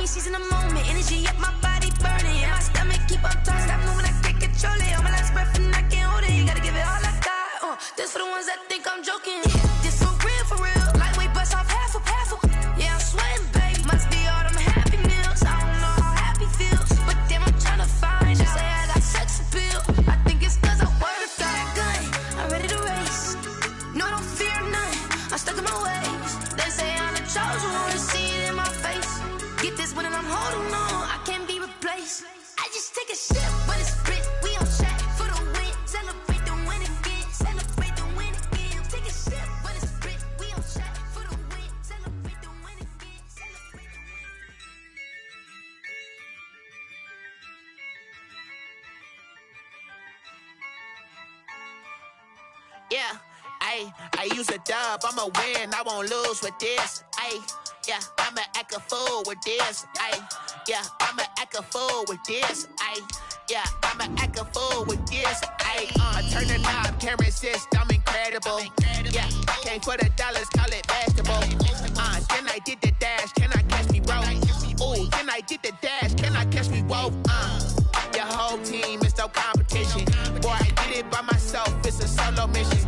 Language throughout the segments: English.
me, she's in the moment. Energy up, my body burning. And my stomach keep on turning. Stop moving, I can't control it. On my last breath and I can't hold it. You gotta give it all I got. This for the ones that think I'm joking. This for real. Lightweight bust off half a. Yeah, I'm sweating, baby. Must be all them happy meals. I don't know how happy feels, but damn, I'm trying to find. She say I got sex appeal. I think it's 'cause I word of got a gun. I'm ready to race. No, I don't fear none. I'm stuck in my ways. They say I'm the chosen one. To see it in my face. Get this when I'm holding on. I can't be replaced. I just take a sip when it's split. We on track for the win. Celebrate the win again. Celebrate the win again. Take a sip when it's split. We on track for the win. Celebrate the win again. Celebrate the win. Yeah, I use a dub, I'ma win, I won't lose with this. Yeah, I'ma act a fool with this. Yeah, I'ma act a fool with this. Yeah, I'ma act a fool with this. I turn the knob, can't resist, I'm incredible. Yeah, came for the dollars, call it basketball. Then I did the dash, can I catch me, bro? Ooh, then I did the dash, can I catch me, whoa? Your whole team is no competition. Boy, I did it by myself, it's a solo mission.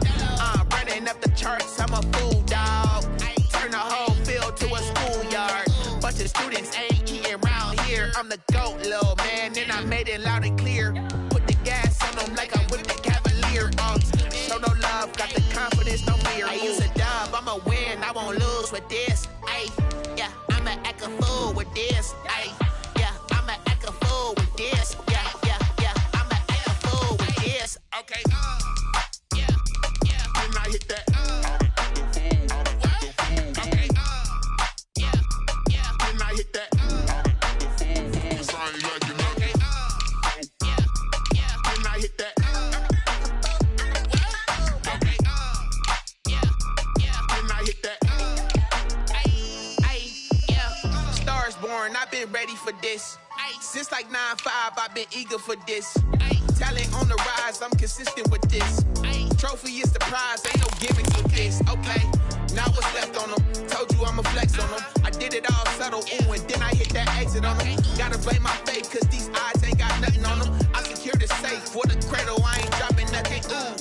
Running up the charts, I'm a fool, dog. Turn the whole field to a schoolyard. Bunch of students ain't eating round here. I'm the GOAT, little man, and I made it loud and clear. Put the gas on them like I'm with the Cavalier. Show no love, got the confidence, no fear. I use a dub, I'ma win, I won't lose with this. Yeah, I'ma act a fool with this. Yeah, I'ma act a fool with this. Yeah, I'ma act a fool with this. Okay, yeah, then I hit that. Okay, yeah, then I hit that. Okay, yeah, then I hit that. Okay, yeah, then I hit that. Yeah, Stars born, I've been ready for this. Since like 9-5, I've been eager for this. Talent on the rise, I'm consistent with this. Trophy is the prize, ain't no gimmicks with this. Okay, now what's left on them? Told you I'ma flex on them. I did it all subtle, ooh, and then I hit that exit on them. Gotta blame my faith, cause these odds ain't got nothing on them. I secure the safe for the cradle, I ain't dropping nothing, ooh.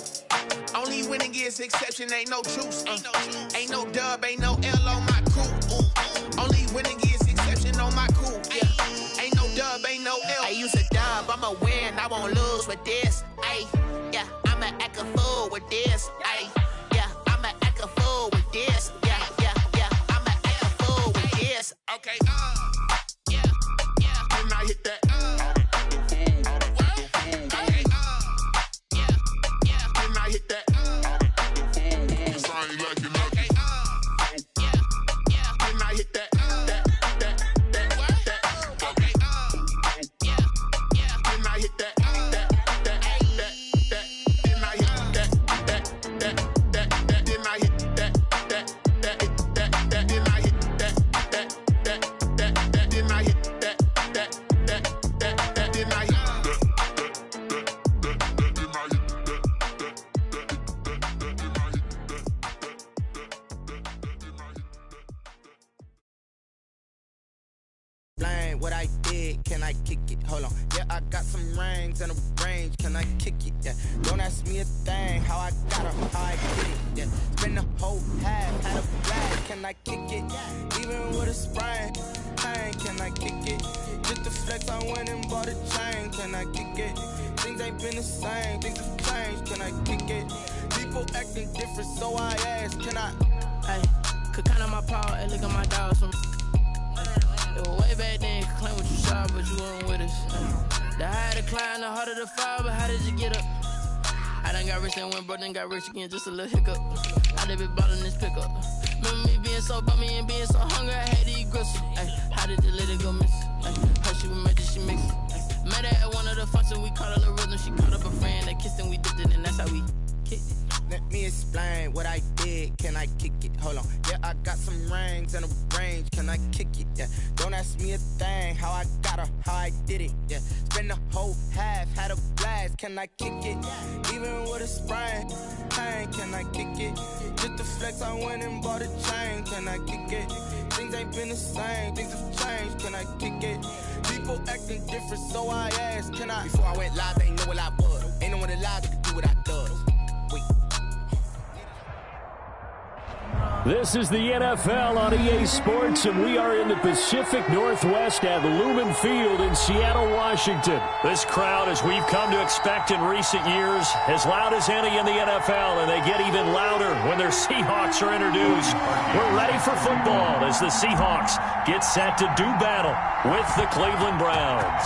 Only winning is exception, ain't no truce. Ain't no dub, ain't no L on my crew. Only winning is exception on my crew. Yeah, ain't no dub, ain't no L. I use a dub, I'ma win, I won't lose with this. Yeah, I'ma act a fool with this. Yeah, I'ma act a fool with this. Yeah, I'ma act a fool with this. Okay, yeah, then I hit that. Okay, yeah, then I hit that. Okay, yeah, then I hit that. Okay, yeah, then I hit that. What I did, can I kick it? Hold on, yeah, I got some rings and a range, can I kick it? Yeah, don't ask me a thing, how I got her, how I get it? Yeah, spend the whole half, had a blast, can I kick it? Even with a sprain, hey, can I kick it? Just to flex, I went and bought a chain, can I kick it? Things ain't been the same, things have changed, can I kick it? People acting different, so I ask, can I? Hey, could count on my power and look at my dogs from. Way back then, you could claim what you saw, but you weren't with us. The higher the climb, the harder the fall, but how did you get up? I done got rich and went broke, then got rich again, just a little hiccup. I done been ballin' this pickup. Remember me being so bummy and being so hungry, I had to eat gristle. Ay, how did you let it go miss? Ay, how she was made, she mixed it. Met her at one of the functions, we caught a little rhythm. She caught up a friend, they kissed and we dipped it, and that's how we kicked it. Let me explain what I did, can I kick it? Hold on, yeah, I got some rings and a range, can can I kick it? Yeah, don't ask me a thing, how I got her, how I did it. Yeah, spend the whole half, had a blast, can I kick it? Even with a sprain, pain, can I kick it? Just the flex, I went and bought a chain, can I kick it? Things ain't been the same, things have changed, can I kick it? People acting different, so I asked, can I? Before I went live, they ain't know what I was. Ain't no one alive that could do what I does. Wait. This is the NFL on EA Sports, and we are in the Pacific Northwest at Lumen Field in Seattle, Washington. This crowd, as we've come to expect in recent years, as loud as any in the NFL, and they get even louder when their Seahawks are introduced. We're ready for football as the Seahawks get set to do battle with the Cleveland Browns.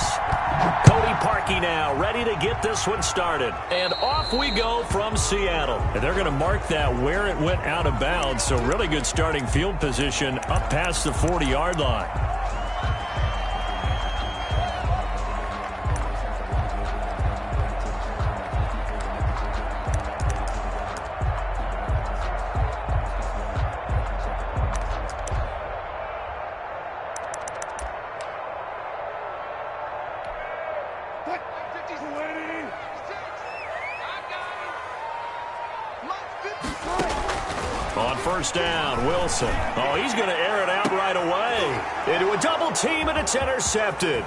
Cody Parkey now, ready to get this one started. And off we go from Seattle. And they're going to mark that where it went out of bounds, so really good starting field position up past the 40-yard line. On first down, Wilson. Oh, he's going to air it out right away. Into a double team, and it's intercepted.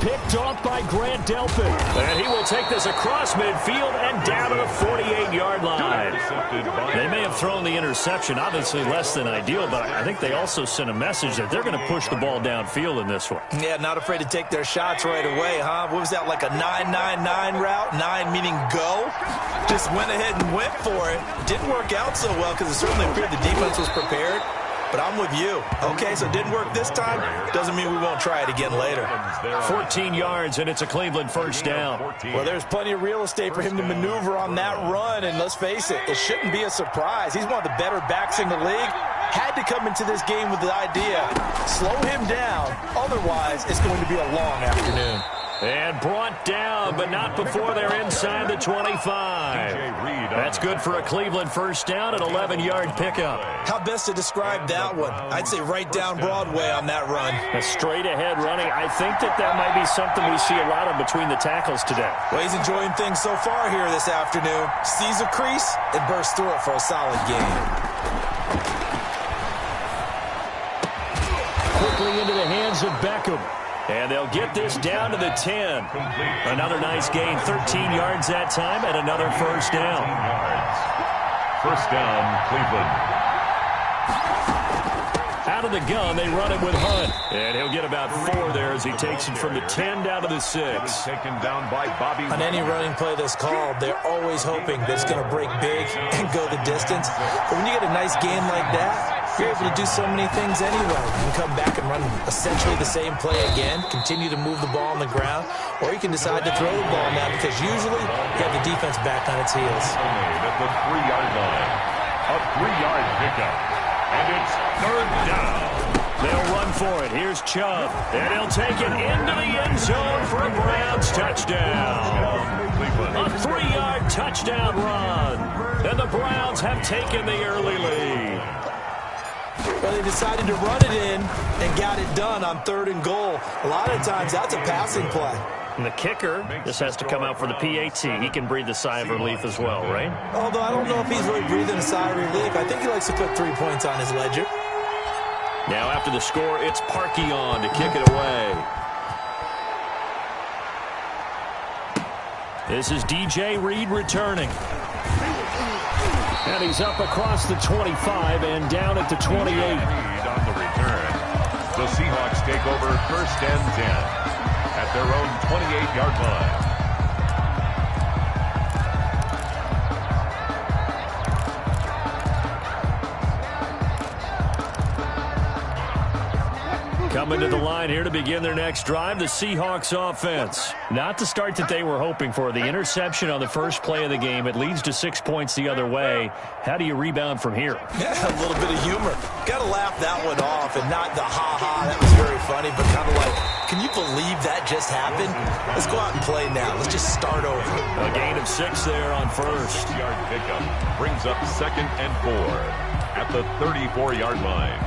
Picked off by Grant Delpit. And he will take this across midfield and down to the 48-yard line. They may have thrown the interception, obviously less than ideal, but I think they also sent a message that they're going to push the ball downfield in this one. Yeah, not afraid to take their shots right away, huh? What was that, like a 9-9-9 route? 9 meaning go? Just went ahead and went for it. Didn't work out so well because it certainly appeared the defense was prepared. But I'm with you. Okay, so it didn't work this time. Doesn't mean we won't try it again later. 14 yards, and it's a Cleveland first down. Well, there's plenty of real estate for him to maneuver on that run. And let's face it, it shouldn't be a surprise. He's one of the better backs in the league. Had to come into this game with the idea, slow him down. Otherwise, it's going to be a long afternoon. And brought down, but not before they're inside the 25. That's good for a Cleveland first down, an 11-yard pickup. How best to describe that one? I'd say right down Broadway on that run. A straight-ahead running. I think that might be something we see a lot of between the tackles today. Well, he's enjoying things so far here this afternoon. Sees a crease and bursts through it for a solid gain. Quickly into the hands of Beckham. And they'll get this down to the 10. Another nice gain, 13 yards that time, and another first down. First down, Cleveland. Out of the gun, they run it with Hunt. And he'll get about 4 there as he takes it from the 10 down to the 6. Taken down by Bobby. On any running play that's called, they're always hoping that it's going to break big and go the distance. But when you get a nice game like that, you're able to do so many things anyway. You can come back and run essentially the same play again, continue to move the ball on the ground, or you can decide to throw the ball now because usually you have the defense back on its heels. At the 3-yard line. A 3-yard pickup. And it's third down. They'll run for it. Here's Chubb. And he'll take it into the end zone for a Browns touchdown. A 3-yard touchdown run. And the Browns have taken the early lead. Well, they decided to run it in and got it done on 3rd and goal. A lot of times that's a passing play. And the kicker just has to come out for the PAT. He can breathe a sigh of relief as well, right? Although I don't know if he's really breathing a sigh of relief. I think he likes to put 3 points on his ledger. Now after the score, it's Parkey on to kick it away. This is DJ Reed returning. And he's up across the 25 and down at the 28. On the return, the Seahawks take over first and 10 at their own 28-yard line. Coming to the line here to begin their next drive, the Seahawks offense. Not the start that they were hoping for. The interception on the first play of the game. It leads to 6 points the other way. How do you rebound from here? Yeah, a little bit of humor. Got to laugh that one off and not the ha-ha. That was very funny, but kind of like, can you believe that just happened? Let's go out and play now. Let's just start over. A gain of 6 there on first. 6-yard pickup brings up 2nd and 4 at the 34-yard line.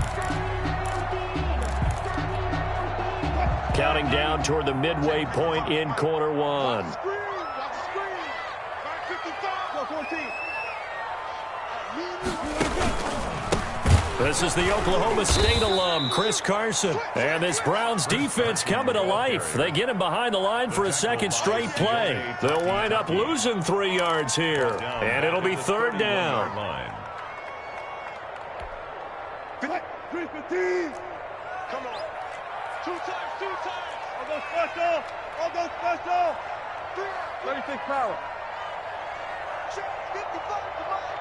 Counting down toward the midway point in quarter one. This is the Oklahoma State alum, Chris Carson. And this Browns defense coming to life. They get him behind the line for a second straight play. They'll wind up losing 3 yards here. And it'll be third down. Come on. 2 times. I'll go special. 36 power. Check 55 to Mike.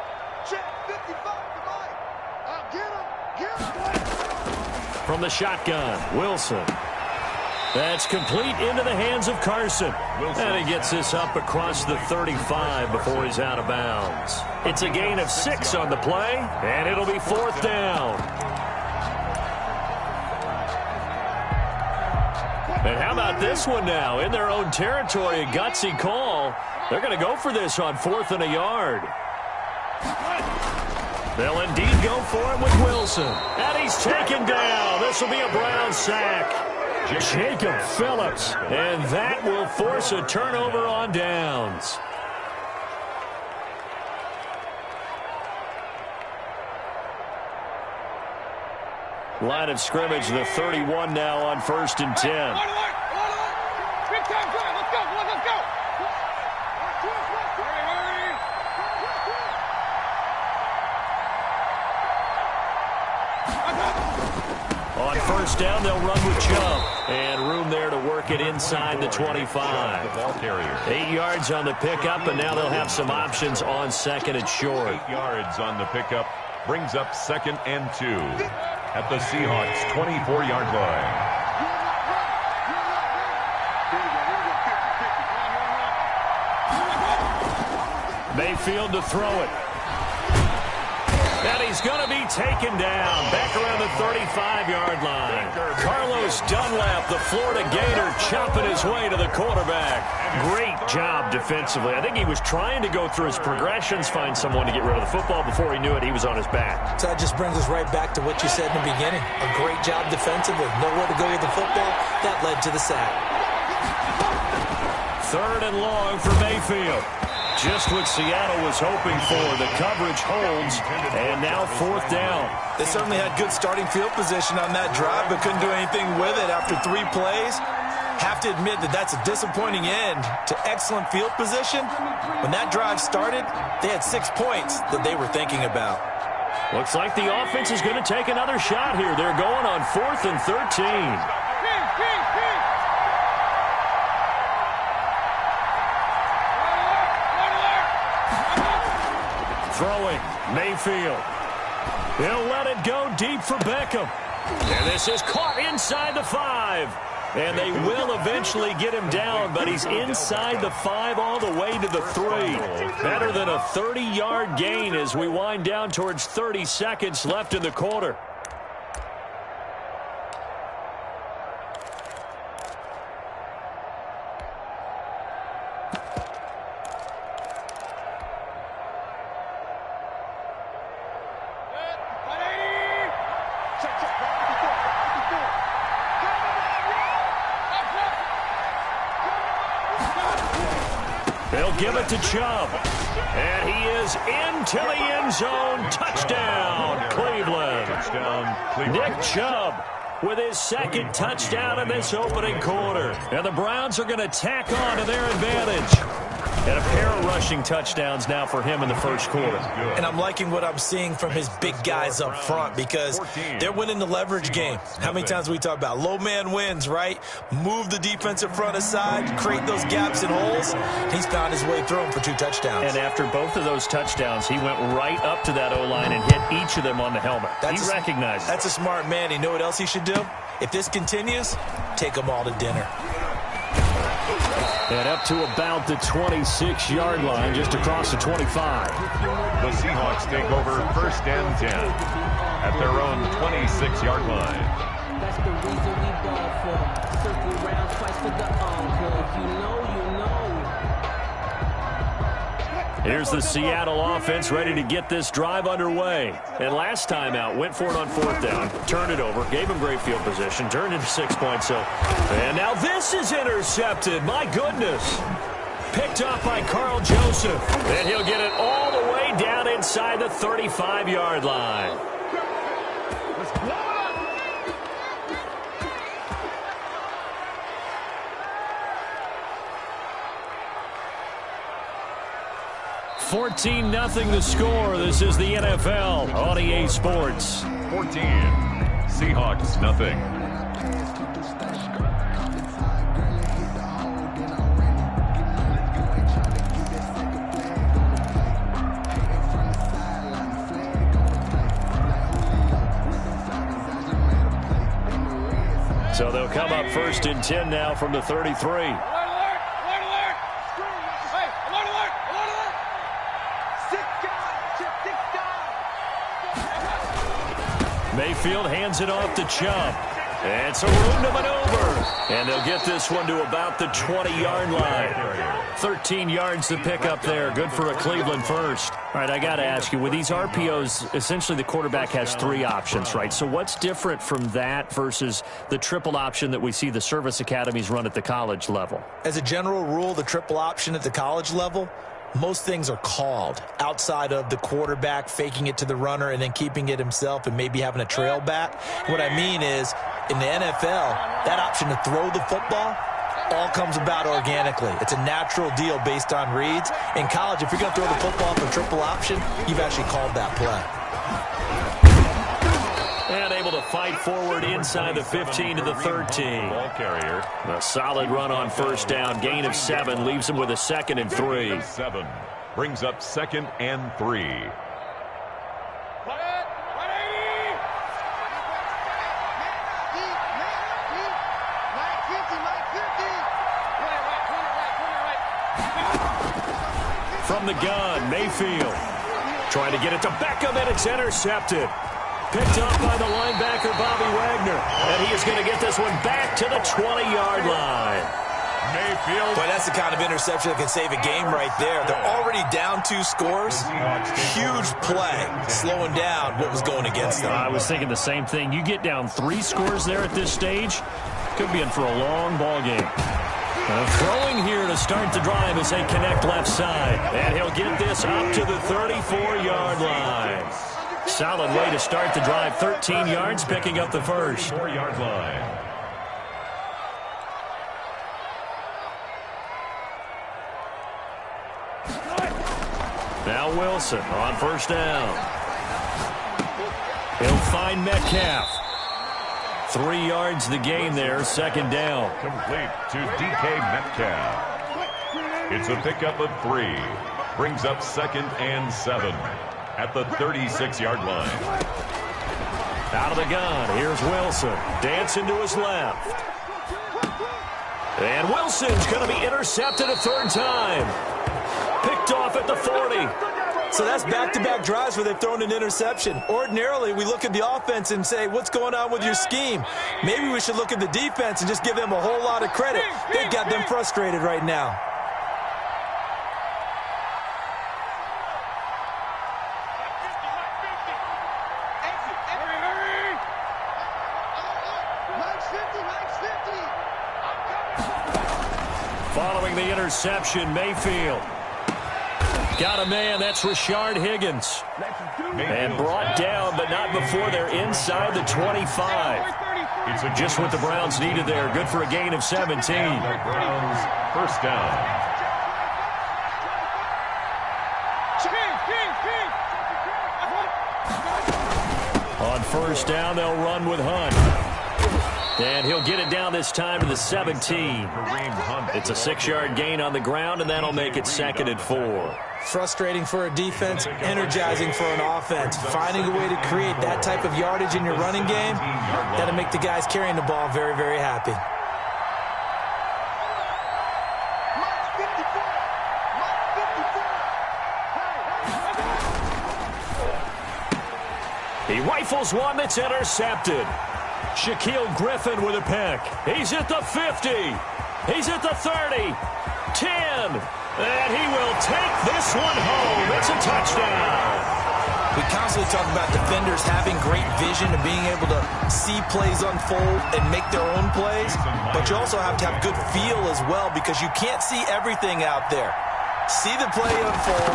Check 55 to Mike. Get him. From the shotgun, Wilson. That's complete into the hands of Carson. And he gets this up across the 35 before he's out of bounds. It's a gain of 6 on the play, and it'll be fourth down. And how about this one now? In their own territory, a gutsy call. They're going to go for this on 4th and a yard. They'll indeed go for it with Wilson. And he's taken down. This will be a Brown sack. Jacob Phillips. And that will force a turnover on downs. Line of scrimmage, the 31 now on 1st and 10. Big time drive. Let's go. On 1st down, they'll run with Chubb. And room there to work it inside the 25. 8 yards on the pickup, and now they'll have some options on 2nd and short. 8 yards on the pickup brings up 2nd and 2 at the Seahawks' 24-yard line. Mayfield to throw it. And he's going to be taken down back around the 35-yard line. Carlos Dunlap, the Florida Gator, chopping his way to the quarterback. Great job defensively. I think he was trying to go through his progressions, find someone to get rid of the football. Before he knew it, he was on his back. So that just brings us right back to what you said in the beginning. A great job defensively. Nowhere to go with the football. That led to the sack. 3rd and long for Mayfield. Just what Seattle was hoping for. The coverage holds, and now 4th down. They certainly had good starting field position on that drive, but couldn't do anything with it after 3 plays. Have to admit that that's a disappointing end to excellent field position. When that drive started, they had 6 points that they were thinking about. Looks like the offense is going to take another shot here. They're going on 4th and 13. Throwing, Mayfield. He'll let it go deep for Beckham. And this is caught inside the 5. And they will eventually get him down, but he's inside the 5 all the way to the 3. Better than a 30-yard gain as we wind down towards 30 seconds left in the quarter. They'll give it to Chubb. And he is into the end zone. Touchdown, Cleveland. Nick Chubb with his 2nd touchdown in this opening quarter. And the Browns are going to tack on to their advantage. And a pair of rushing touchdowns now for him in the 1st quarter. And I'm liking what I'm seeing from his big guys up front because they're winning the leverage game. How many times we talk about low man wins, right? Move the defensive front aside, create those gaps and holes. He's found his way through them for 2 touchdowns. And after both of those touchdowns, he went right up to that O-line and hit each of them on the helmet. He recognized it. That's a smart man. You know what else he should do? If this continues, take them all to dinner. And up to about the 26-yard line, just across the 25. The Seahawks take over 1st and 10 at their own 26-yard line. That's the reason we ball for. Circle round twice for the encore. You know. Here's the Seattle offense ready to get this drive underway. And last time out, went for it on 4th down, turned it over, gave him great field position, turned into 6 points. And now this is intercepted. My goodness. Picked off by Carl Joseph. And he'll get it all the way down inside the 35-yard line. Let's blow it up. 14-0 the score. This is the NFL on EA Sports. 14. Seahawks, nothing. So they'll come up 1st and 10 now from the 33. Mayfield hands it off to Chubb. And some room to maneuver. And they'll get this one to about the 20-yard line. 13 yards to pick up there. Good for a Cleveland first. All right, I got to ask you, with these RPOs, essentially the quarterback has 3 options, right? So what's different from that versus the triple option that we see the service academies run at the college level? As a general rule, the triple option at the college level, most things are called outside of the quarterback faking it to the runner and then keeping it himself and maybe having a trail back. What I mean is, in the NFL, that option to throw the football all comes about organically. It's a natural deal based on reads. In college, if you're going to throw the football for triple option, you've actually called that play. And able to fight forward inside the 15 to the 13. Ball carrier. A solid run on 1st down. Gain of 7 leaves him with a 2nd and 3. 7 brings up 2nd and 3. From the gun, Mayfield trying to get it to Beckham, and it's intercepted. Picked up by the linebacker, Bobby Wagner. And he is going to get this one back to the 20-yard line. Mayfield. Boy, that's the kind of interception that can save a game right there. They're already down 2 scores. Huge play, slowing down what was going against them. I was thinking the same thing. You get down 3 scores there at this stage, could be in for a long ball game. Throwing here to start the drive as they connect left side. And he'll get this up to the 34-yard line. Solid way to start the drive. 13 yards, picking up the first. 4-yard line. Now Wilson on 1st down. He'll find Metcalf. 3 yards the gain there, 2nd down. Complete to DK Metcalf. It's a pickup of 3. Brings up 2nd and 7 at the 36-yard line. Out of the gun, here's Wilson. Dancing to his left. And Wilson's going to be intercepted a 3rd time. Picked off at the 40. So that's back-to-back drives where they've thrown an interception. Ordinarily, we look at the offense and say, what's going on with your scheme? Maybe we should look at the defense and just give them a whole lot of credit. They've got them frustrated right now. Following the interception, Mayfield. Got a man, that's Rashard Higgins. And brought down, but not before they're inside the 25. Just what the Browns needed there. Good for a gain of 17. Browns, 1st down. On 1st down, they'll run with Hunt. And he'll get it down this time to the 17. It's a 6-yard gain on the ground, and that'll make it 2nd and 4. Frustrating for a defense, energizing for an offense. Finding a way to create that type of yardage in your running game, that'll make the guys carrying the ball very, very happy. He rifles one that's intercepted. Shaquille Griffin with a pick. He's at the 50. He's at the 30. 10. And he will take this one home. It's a touchdown. We constantly talk about defenders having great vision and being able to see plays unfold and make their own plays, but you also have to have good feel as well because you can't see everything out there. See the play unfold,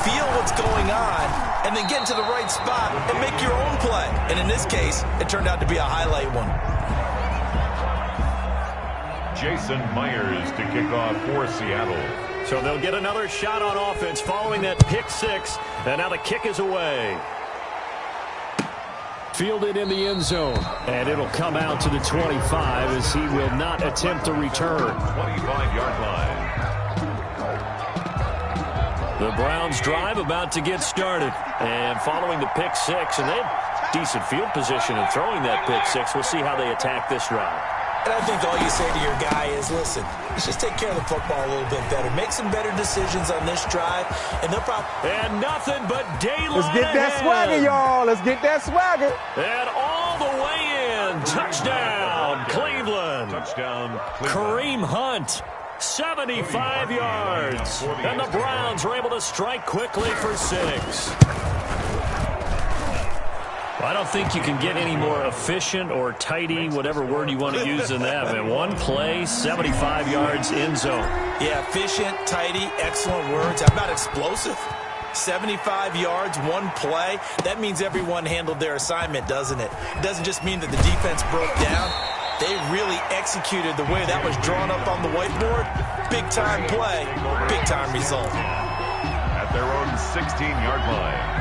feel what's going on, and then get into the right spot and make your own play. And in this case, it turned out to be a highlight one. Jason Myers to kick off for Seattle. So they'll get another shot on offense following that pick six. And now the kick is away. Fielded in the end zone. And it'll come out to the 25 as he will not attempt to return. 25-yard line. The Browns drive about to get started. And following the pick six, and they have decent field position in throwing that pick six. We'll see how they attack this drive. And I think all you say to your guy is, listen, let's just take care of the football a little bit better. Make some better decisions on this drive, and they'll probably... And nothing but daylight. Let's get that swagger, y'all. Let's get that swagger. And all the way in. Touchdown, Cleveland. Touchdown, Cleveland. Kareem Hunt, 75 yards. And the Browns are able to strike quickly for 6. I don't think you can get any more efficient or tidy, whatever word you want to use in that. Man, one play, 75 yards in zone. Yeah, efficient, tidy, excellent words. How about explosive? 75 yards, one play. That means everyone handled their assignment, doesn't it? It doesn't just mean that the defense broke down. They really executed the way that was drawn up on the whiteboard. Big-time play, big-time result. At their own 16-yard line.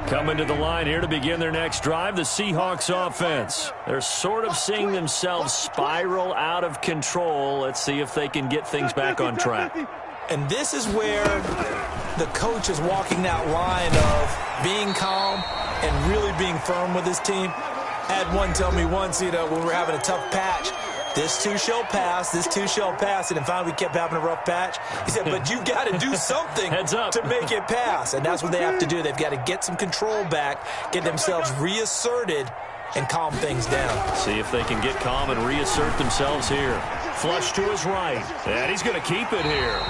Coming to the line here to begin their next drive, the Seahawks offense. They're sort of seeing themselves spiral out of control. Let's see if they can get things back on track. And this is where the coach is walking that line of being calm and really being firm with his team. I had one tell me once, when we were having a tough patch, this too shall pass, this too shall pass. And finally we kept having a rough patch. He said, but you got to do something to make it pass. And that's what they have to do. They've got to get some control back, get themselves reasserted, and calm things down. See if they can get calm and reassert themselves here. Flush to his right. And he's going to keep it here.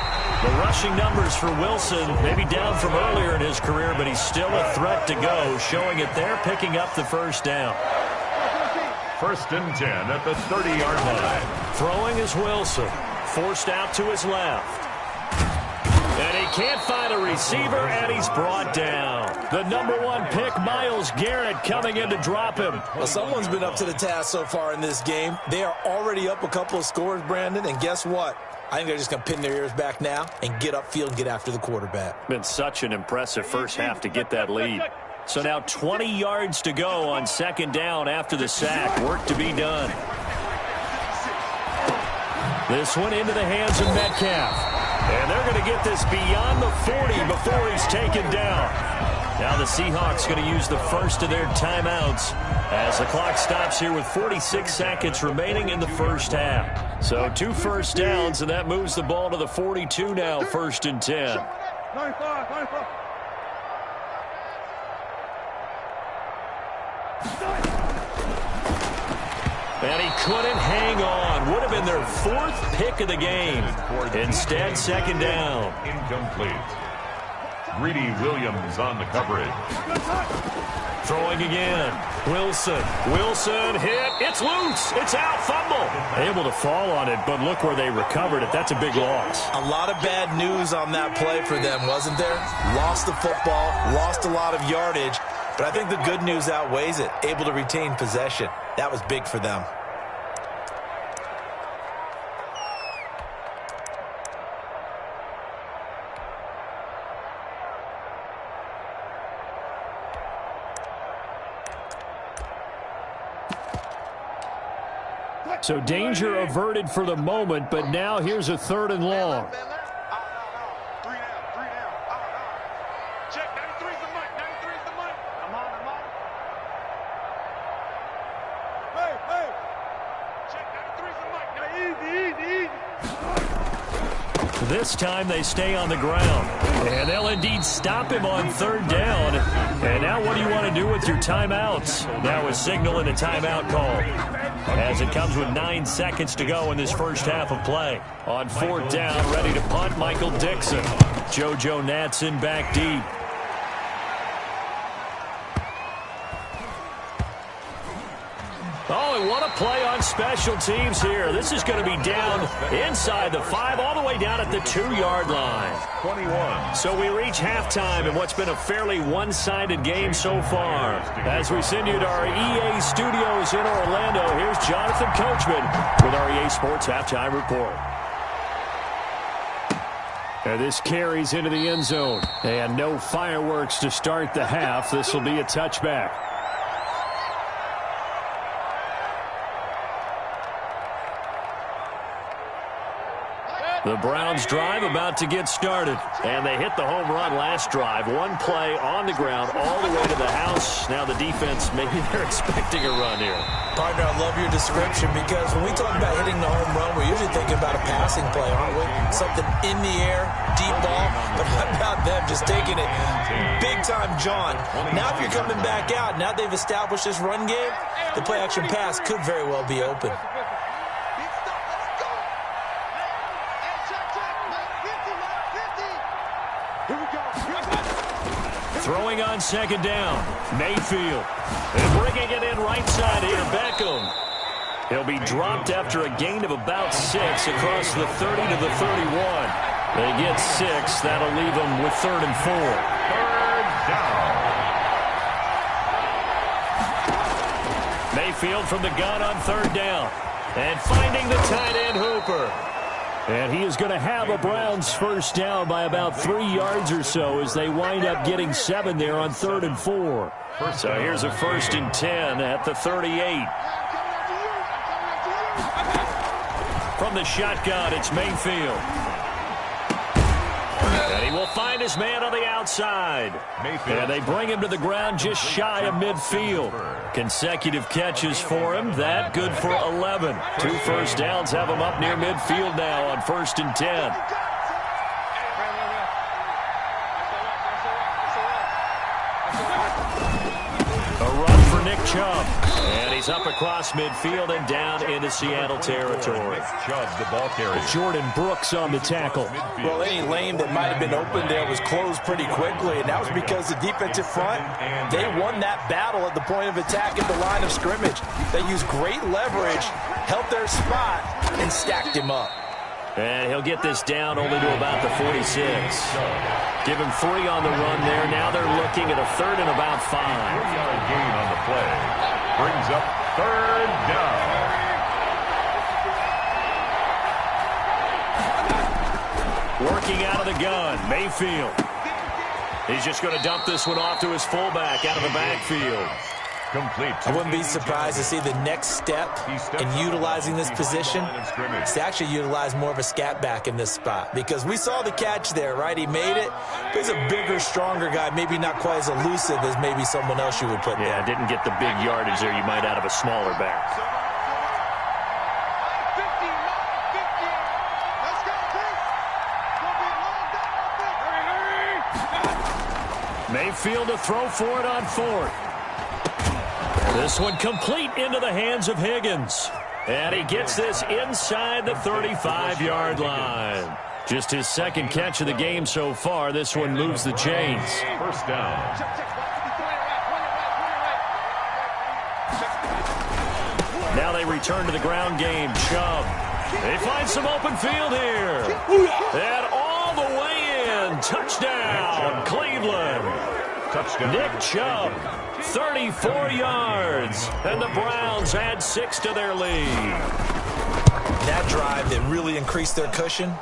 The rushing numbers for Wilson, maybe down from earlier in his career, but he's still a threat to go, showing it there, picking up the first down. 1st and 10 at the 30-yard line. Throwing is Wilson. Forced out to his left. And he can't find a receiver, and he's brought down. The #1 pick, Myles Garrett, coming in to drop him. Well, someone's been up to the task so far in this game. They are already up a couple of scores, Brandon, and guess what? I think they're just going to pin their ears back now and get upfield and get after the quarterback. Been such an impressive first half to get that lead. So now 20 yards to go on 2nd down after the sack. Work to be done. This one into the hands of Metcalf. And they're going to get this beyond the 40 before he's taken down. Now the Seahawks going to use the first of their timeouts as the clock stops here with 46 seconds remaining in the first half. So 2 first downs, and that moves the ball to the 42 now, 1st and 10. And he couldn't hang on. Would have been their 4th pick of the game. Instead, 2nd down. Incomplete. Greedy Williams on the coverage. Throwing again. Wilson. Wilson hit. It's loose. It's out. Fumble. Able to fall on it, but look where they recovered it. That's a big loss. A lot of bad news on that play for them, wasn't there? Lost the football, lost a lot of yardage, but I think the good news outweighs it. Able to retain possession. That was big for them. So danger averted for the moment, but now here's a 3rd and long. This time they stay on the ground. And they'll indeed stop him on third down. And now what do you want to do with your timeouts? Now a signal and a timeout call, as it comes with 9 seconds to go in this first half of play. On fourth down, ready to punt, Michael Dixon. JoJo Natson back deep. Oh, and what a play on special teams here. This is going to be down inside the 5, all the way down at the 2-yard line. 21. So we reach halftime in what's been a fairly one-sided game so far. As we send you to our EA studios in Orlando, here's Jonathan Coachman with our EA Sports Halftime Report. And this carries into the end zone. And no fireworks to start the half. This will be a touchback. The Browns drive about to get started. And they hit the home run last drive. One play on the ground all the way to the house. Now the defense, maybe they're expecting a run here. Partner, I love your description, because when we talk about hitting the home run, we're usually thinking about a passing play, aren't we? Something in the air, deep ball. But how about them just taking it big time, John? Now if you're coming back out, now they've established this run game, the play-action pass could very well be open. Throwing on second down, Mayfield. And bringing it in right side here, Beckham. He'll be dropped after a gain of about 6 across the 30 to the 31. They get 6. That'll leave them with 3rd and 4. Third down. Mayfield from the gun on 3rd down. And finding the tight end, Hooper. And he is going to have a Browns first down by about 3 yards or so, as they wind up getting 7 there on 3rd and 4. So here's a 1st and 10 at the 38. From the shotgun, it's Mayfield. And he will find his man on the outside. And they bring him to the ground just shy of midfield. Consecutive catches for him. That good for 11. 2 first downs have him up near midfield now on 1st and 10. A run for Nick Chubb. And he's up across midfield and down into Seattle territory. Chubb, the ball carrier. Jordan Brooks on the tackle. Well, any lane that might have been open there was closed pretty quickly, and that was because the defensive front, they won that battle at the point of attack at the line of scrimmage. They used great leverage, held their spot, and stacked him up. And he'll get this down only to about the 46. Give him 3 on the run there. Now they're looking at a 3rd and about 5. 3-yard gain on the play. Brings up 3rd down. Working out of the gun, Mayfield. He's just going to dump this one off to his fullback out of the backfield. Complete. I wouldn't be surprised to see the next step in utilizing this position is to actually utilize more of a scat back in this spot, because we saw the catch there, right? He made it, but he's a bigger, stronger guy, maybe not quite as elusive as maybe someone else you would put there. Yeah, didn't get the big yardage there you might out of a smaller back. Mayfield to throw for it on 4th. This one complete into the hands of Higgins. And he gets this inside the 35-yard line. Just his 2nd catch of the game so far. This one moves the chains. First down. Now they return to the ground game. Chubb. They find some open field here. And all the way in. Touchdown, Cleveland. Touchdown. Nick Chubb, 34 yards. And the Browns add 6 to their lead. That drive that really increased their cushion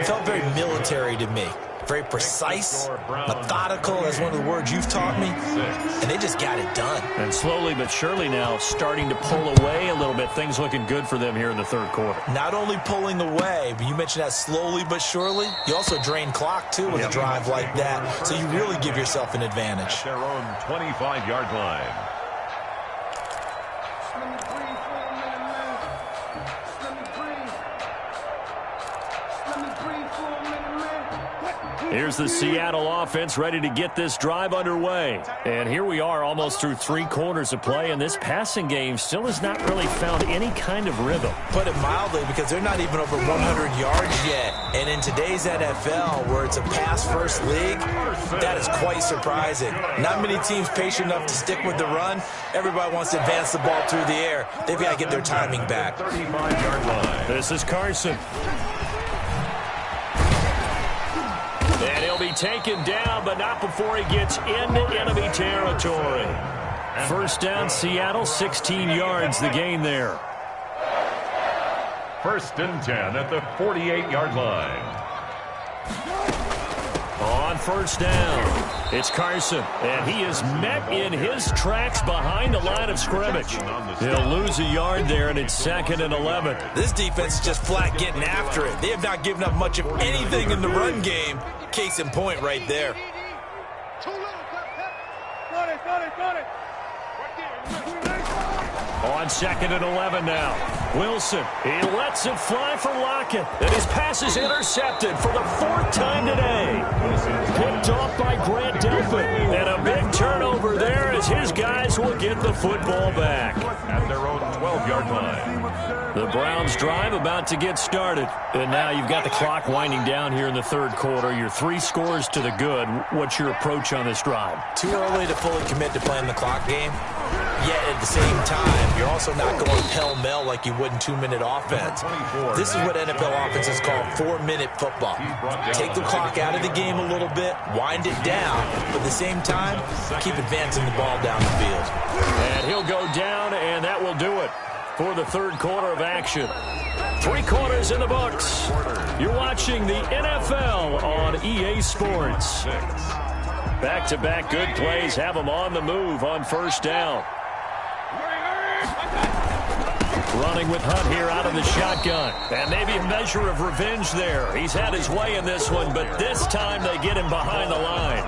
felt very military to me. Very precise, methodical, that's one of the words you've taught me, and they just got it done. And slowly but surely now starting to pull away a little bit. Things looking good for them here in the 3rd quarter. Not only pulling away, but you mentioned that slowly but surely. You also drain clock, too, with a drive like that, so you really give yourself an advantage. At their own 25-yard line. Here's the Seattle offense ready to get this drive underway. And here we are almost through 3 quarters of play, and this passing game still has not really found any kind of rhythm. Put it mildly, because they're not even over 100 yards yet. And in today's NFL, where it's a pass-first league, that is quite surprising. Not many teams patient enough to stick with the run. Everybody wants to advance the ball through the air. They've got to get their timing back. 35-yard line. This is Carson. And he'll be taken down, but not before he gets into enemy territory. First down, Seattle, 16 yards the gain there. 1st and 10 at the 48-yard line. On first down, it's Carson, and he is met in his tracks behind the line of scrimmage. He'll lose a yard there, and it's 2nd and 11. This defense is just flat getting after it. They have not given up much of anything in the run game. Case in point right there. On 2nd and 11 now. Wilson, he lets it fly for Lockett, and his pass is intercepted for the 4th time today. Picked off by Grant Delpit, and a big turnover there as his guys will get the football back. At their own 12-yard line. The Browns drive about to get started. And now you've got the clock winding down here in the 3rd quarter. You're 3 scores to the good. What's your approach on this drive? Too early to fully commit to playing the clock game. Yet at the same time, you're also not going pell-mell like you would in 2-minute offense. This is what NFL offenses call 4-minute football. Take the clock out of the game a little bit, wind it down, but at the same time, keep advancing the ball down the field. And he'll go down, and that will do it for the 3rd quarter of action. 3 quarters in the books. You're watching the NFL on EA Sports. Back-to-back good plays have them on the move on first down. Running with Hunt here out of the shotgun. And maybe a measure of revenge there. He's had his way in this one, but this time they get him behind the line.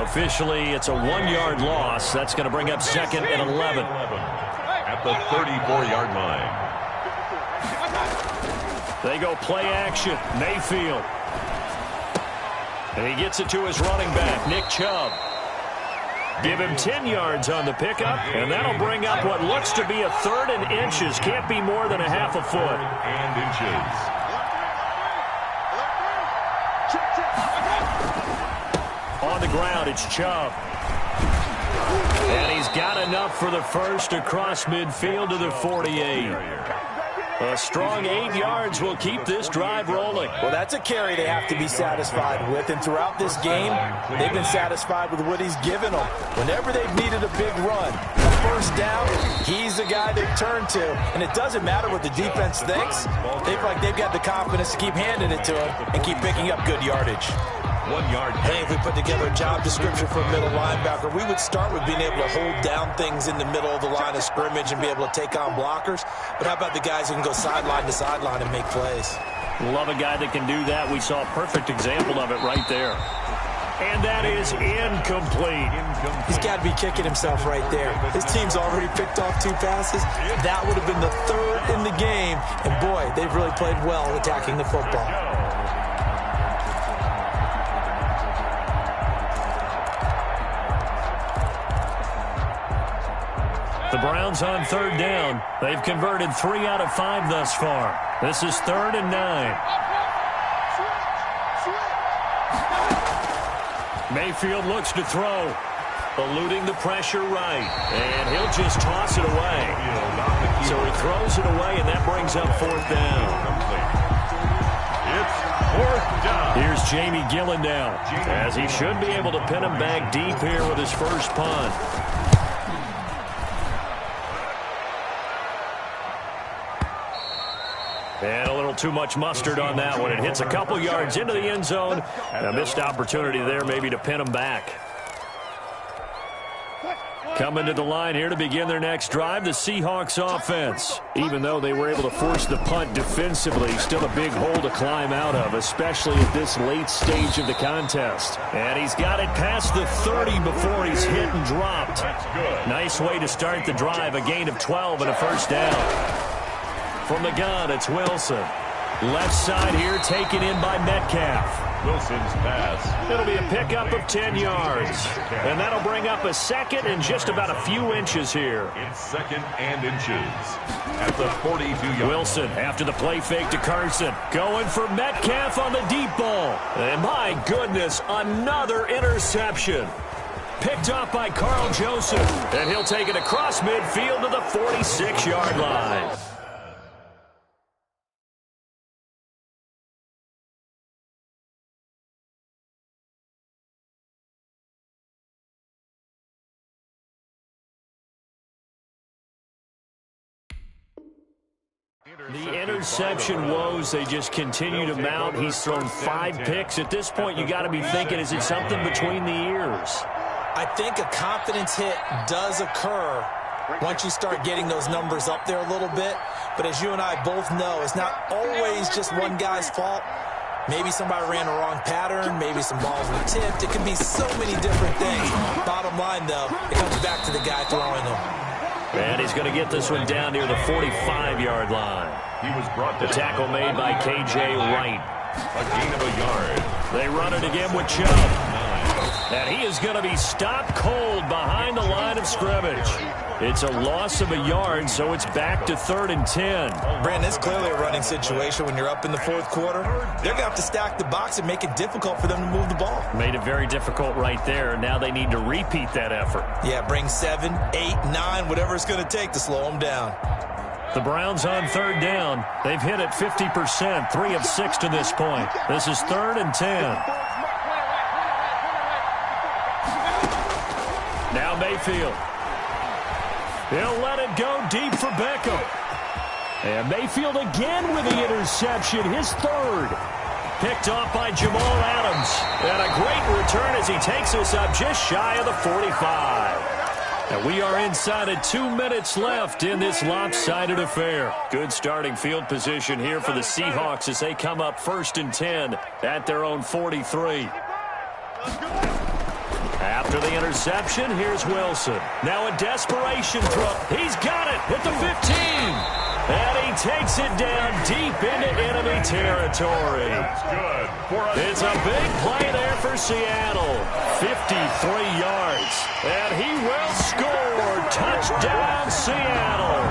Officially, it's a 1-yard loss. That's going to bring up 2nd and 11. At the 34-yard line. They go play action. Mayfield. And he gets it to his running back, Nick Chubb. Give him 10 yards on the pickup, and that'll bring up what looks to be a 3rd and inches. Can't be more than a half a foot. And inches. On the ground, it's Chubb. And he's got enough for the first across midfield to the 48. A strong 8 yards will keep this drive rolling. Well, that's a carry they have to be satisfied with. And throughout this game, they've been satisfied with what he's given them. Whenever they've needed a big run, a first down, he's the guy they've turned to. And it doesn't matter what the defense thinks. They feel like they've got the confidence to keep handing it to him and keep picking up good yardage. 1 yard. I think if we put together a job description for a middle linebacker, we would start with being able to hold down things in the middle of the line of scrimmage and be able to take on blockers. But how about the guys who can go sideline to sideline and make plays? Love a guy that can do that. We saw a perfect example of it right there. And that is incomplete. He's got to be kicking himself right there. His team's already picked off 2 passes. That would have been the 3rd in the game. And boy, they've really played well attacking the football. The Browns on 3rd down. They've converted 3 out of 5 thus far. This is 3rd and 9. Mayfield looks to throw. Eluding the pressure right. And he'll just toss it away. So he throws it away, and that brings up 4th down. It's 4th down. Here's Jamie Gillen now, as he should be able to pin him back deep here with his first punt. And a little too much mustard on that one. It hits a couple yards into the end zone. A missed opportunity there maybe to pin him back. Coming to the line here to begin their next drive, the Seahawks offense. Even though they were able to force the punt defensively, still a big hole to climb out of, especially at this late stage of the contest. And he's got it past the 30 before he's hit and dropped. Nice way to start the drive, a gain of 12 and a first down. From the gun, it's Wilson. Left side here taken in by Metcalf. Wilson's pass. It'll be a pickup of 10 yards. And that'll bring up a second and just about a few inches here. It's second and inches at the 42-yard. Wilson after the play fake to Carson. Going for Metcalf on the deep ball. And my goodness, another interception. Picked off by Carl Joseph. And he'll take it across midfield to the 46-yard line. The interception woes, they just continue to mount. He's thrown 5 picks. At this point, you got to be thinking, is it something between the ears? I think a confidence hit does occur once you start getting those numbers up there a little bit. But as you and I both know, it's not always just one guy's fault. Maybe somebody ran a wrong pattern. Maybe some balls were tipped. It could be so many different things. Bottom line, though, it comes back to the guy throwing them. And he's going to get this one down near the 45-yard line. He was brought down. The tackle made by K.J. Wright. A gain of a yard. They run it again with Chubb. And he is going to be stopped cold behind the line of scrimmage. It's a loss of a yard, so it's back to 3rd and 10. Brandon, it's clearly a running situation when you're up in the 4th quarter. They're going to have to stack the box and make it difficult for them to move the ball. Made it very difficult right there. Now they need to repeat that effort. Yeah, bring 7, 8, 9, whatever it's going to take to slow them down. The Browns on 3rd down. They've hit it 50%, 3 of 6 to this point. This is 3rd and 10. Now Mayfield. He'll let it go deep for Beckham. And Mayfield again with the interception, his 3rd. Picked off by Jamal Adams. And a great return as he takes us up just shy of the 45. And we are inside of 2 minutes left in this lopsided affair. Good starting field position here for the Seahawks as they come up 1st and 10 at their own 43. After the interception, here's Wilson. Now a desperation throw. He's got it at the 15. And he takes it down deep into enemy territory. It's a big play there for Seattle. 53 yards. And he will score. Touchdown, Seattle.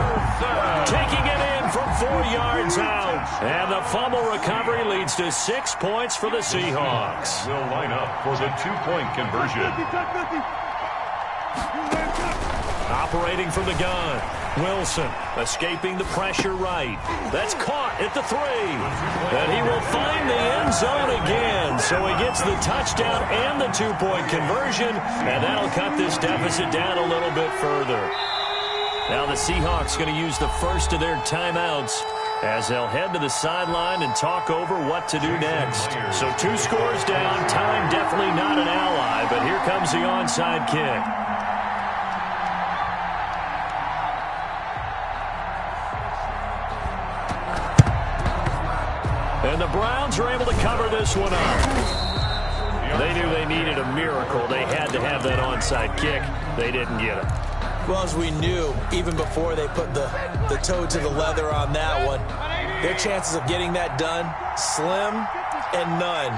Taking it in from 4 yards out. And the fumble recovery leads to 6 points for the Seahawks. Will line up for the 2-point conversion. Operating from the gun. Wilson escaping the pressure right. That's caught at the 3. And he will find the end zone again. So he gets the touchdown and the 2-point conversion. And that'll cut this deficit down a little bit further. Now the Seahawks going to use the first of their timeouts as they'll head to the sideline and talk over what to do next. So 2 scores down. Time definitely not an ally. But here comes the onside kick. And the Browns are able to cover this one up. They knew they needed a miracle. They had to have that onside kick. They didn't get it. Well, as we knew, even before they put the toe to the leather on that one, their chances of getting that done, slim and none.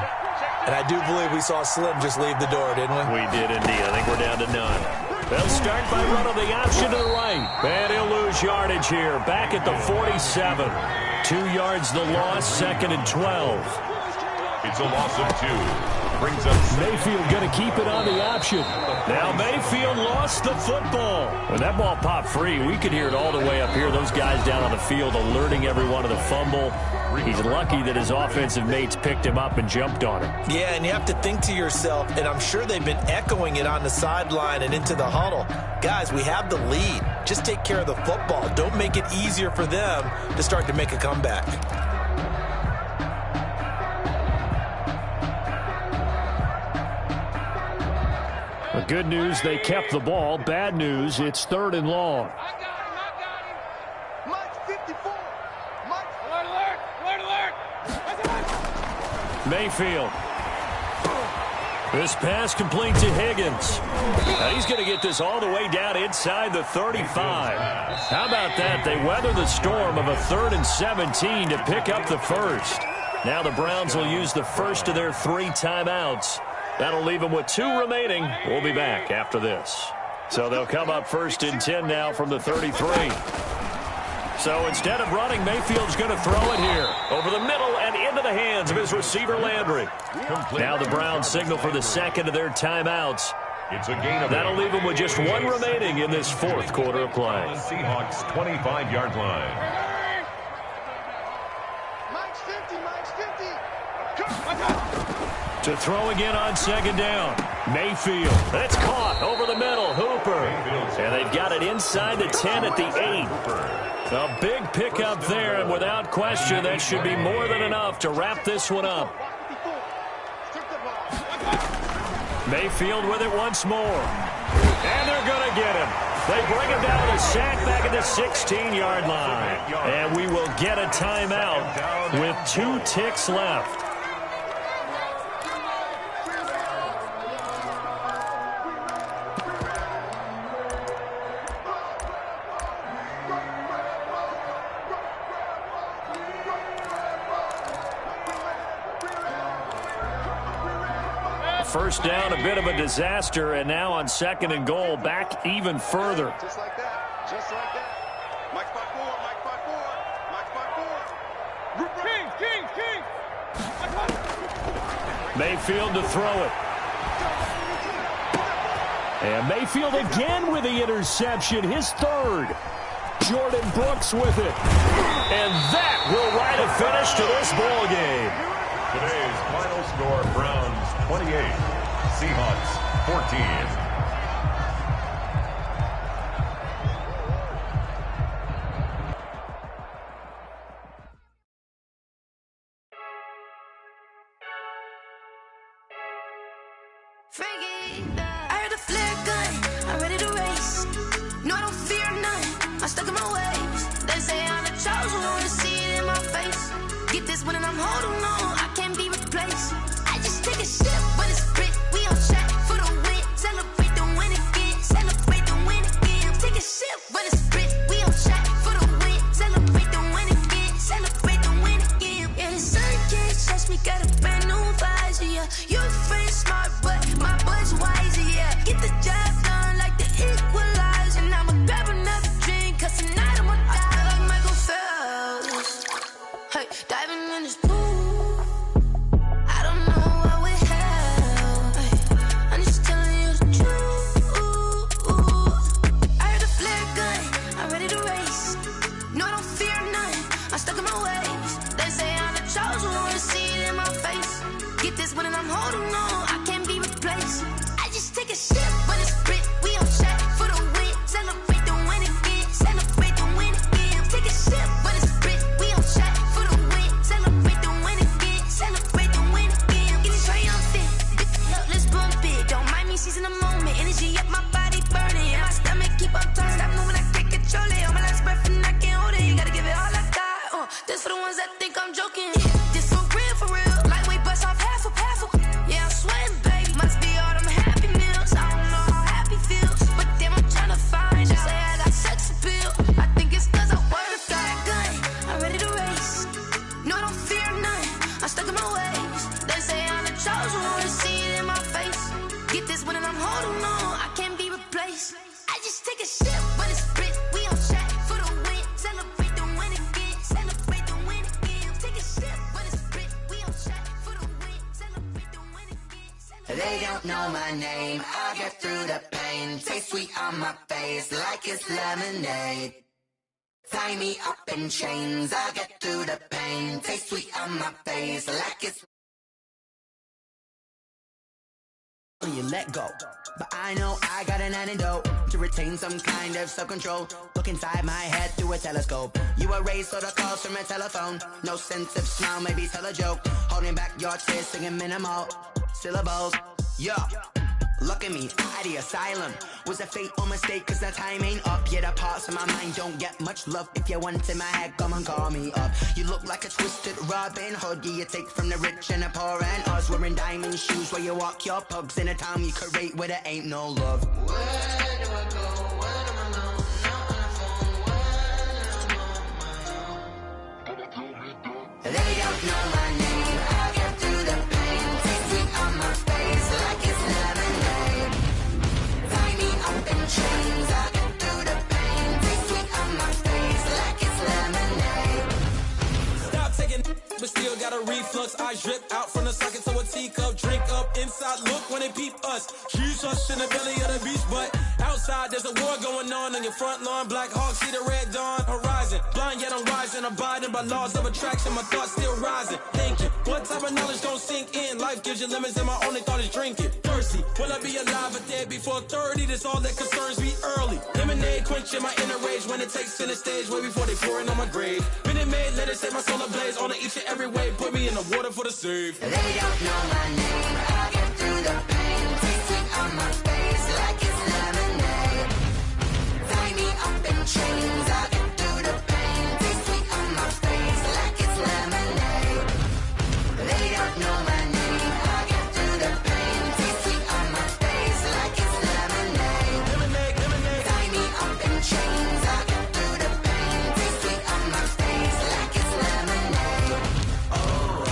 And I do believe we saw Slim just leave the door, didn't we? We did indeed. I think we're down to none. They'll start by running the option to the right. And he'll lose yardage here. Back at the 47. 2 yards the loss, 2nd and 12. It's a loss of 2. Brings up Mayfield going to keep it on the option. Now Mayfield lost the football. When that ball popped free, we could hear it all the way up here. Those guys down on the field alerting everyone of the fumble. He's lucky that his offensive mates picked him up and jumped on him. Yeah, and you have to think to yourself, and I'm sure they've been echoing it on the sideline and into the huddle. Guys, we have the lead. Just take care of the football. Don't make it easier for them to start to make a comeback. The good news, they kept the ball. Bad news, it's 3rd and long. I got him. Mike 54. Mike. Alert. Mayfield. This pass complete to Higgins. Now he's going to get this all the way down inside the 35. How about that? They weather the storm of a 3rd and 17 to pick up the first. Now the Browns will use the first of their 3 timeouts. That'll leave them with 2 remaining. We'll be back after this. So they'll come up 1st and 10 now from the 33. So instead of running, Mayfield's going to throw it here. Over the middle and into the hands of his receiver, Landry. Now the Browns signal for the 2nd of their timeouts. It's a gain of That'll leave them with just 1 remaining in this 4th quarter of play. Seahawks 25-yard line. To throw again on 2nd down. Mayfield. That's caught over the middle. Hooper. And they've got it inside the 10 at the 8. A big pickup there, and without question, that should be more than enough to wrap this one up. Mayfield with it once more. And they're going to get him. They bring him down with a sack back at the 16-yard line. And we will get a timeout with 2 ticks left. First down, a bit of a disaster, and now on 2nd and goal, back even further. Just like that. Just like that. Mike spot 4. Mike spot 4. Mike spot 4. King. Mayfield to throw it. And Mayfield again with the interception, his 3rd. Jordan Brooks with it. And that will write a finish to this ball game. Today's final score, Browns 28, Seahawks 14. Frankie, I heard a flare gun, I'm ready to race. No, I don't fear none, I'm stuck in my ways. They say I'm the chosen one, to see it in my face. Get this one and I'm holding on, I can't be replaced. I just take a sip, but it's grit, we on track for the win. Celebrate the win again, celebrate the win again. Take a sip, but it's grit, we on track for the win. Celebrate the win again, celebrate the win again. Yeah, the sun can't touch me, got a brand new visor, yeah. Your friend smart, but my bud's wiser, yeah. Get the job done like the equalizer. And I'ma grab another drink, cause tonight I'ma die like Michael Phelps. Hey, diving in this pool, I don't know what we have. Hey, I'm just telling you the truth. I heard a flare gun, I'm ready to race. No, I don't fear none, I'm stuck in my ways. They say I'm the chosen one, to see it in my face. Get this one and I'm holding on, I can't be replaced. I just take a sip, but it's grit, we on track for the win. Celebrate the win again, celebrate the win again. Take a sip, but it's grit, we on track for the win. Celebrate the win again, celebrate the win again. Getting triumphant, look, let's bump it. Don't mind me seizing the moment, energy up my body burning. And my stomach keep up turning, stop moving, I can't control it. On my last breath and I can't hold it. You gotta give it all I got. This for the ones that think I'm joking. This for real, lightweight bust off half a. Yeah, I'm sweating, baby. Must be all them happy meals. I don't know how happy feels, but damn, I'm tryna find you. Say I got sex appeal. I think it's cause I work. Got a gun, I'm ready to race. No, I don't fear none, I'm stuck in my ways. They say I'm the chosen one, to see it in my face. Get this one and I'm holding on, I can't be replaced. I just take a sip, but it's grit, we on track for the win. Celebrate the win again, celebrate the win again. Take a sip, but it's grit, we on track for the win. Celebrate the win again. They don't know my name, I get through the pain. Taste sweet on my face like it's lemonade. Tie me up in chains, I get through the pain. Taste sweet on my face like it's... You let go, but I know I got an antidote to retain some kind of self-control. Look inside my head through a telescope. You erase all the calls from a telephone. No sense of smile, maybe tell a joke. Holding back your tears, singing minimal syllables. Yo, look at me, out the asylum. Was a fate or mistake, cause the time ain't up. Yeah, the parts of my mind don't get much love. If you want in my head, come and call me up. You look like a twisted Robin Hood. Yeah, you take from the rich and the poor and us. wearing diamond shoes while you walk your pugs in a town you create where there ain't no love. Where do I go? Where am I now? Not on the phone. Where am I now? They don't know my name. I get through the pain. Taste sweet on my face like it's lemonade. Tie me up in chains. I get through the pain. Taste sweet on my face like it's lemonade. Stop taking, but still got a reflux. I drip out from the socket to a teacup. Drink up inside, look when they peep us. Choose us in the belly of the beast, but outside there's a war going on your front lawn. Black Hawk, see the red dawn horizon. Blind yet I'm rising, abiding by laws of attraction. My thoughts still rising, thinking what type of knowledge don't sink in. Life gives you lemons and my only thought is drinking. Thirsty, will I be alive or dead before 30? That's all that concerns me early. Lemonade quenching my inner rage when it takes center stage way before they pouring on my grave. Minute Maid, let it set my soul ablaze on each and every way. Put me in the water for the save. They don't know my name. I get through the pain. Taste sweet on my face like it's lemonade. Tie me up in chains. I get through the pain. Taste sweet on my face like it's lemonade. They don't know my name. I get through the pain. Taste sweet on my face like it's lemonade. Lemonade, lemonade. Tie me up in chains. I get through the pain. Taste sweet on my face like it's lemonade. Oh.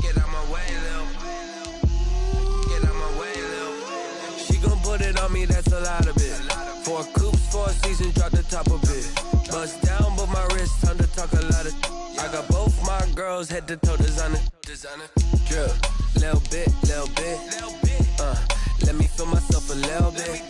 Get out my way, Lil. Get out my way, Lil. She gon' put it on me, that's a lot of it. 4 coops, 4 seasons, drop the top of it. Bust down, but my wrist, time to talk a lot of. I got both my girls, head to toe designer. Drip, little bit, little bit. Let me feel myself a little bit.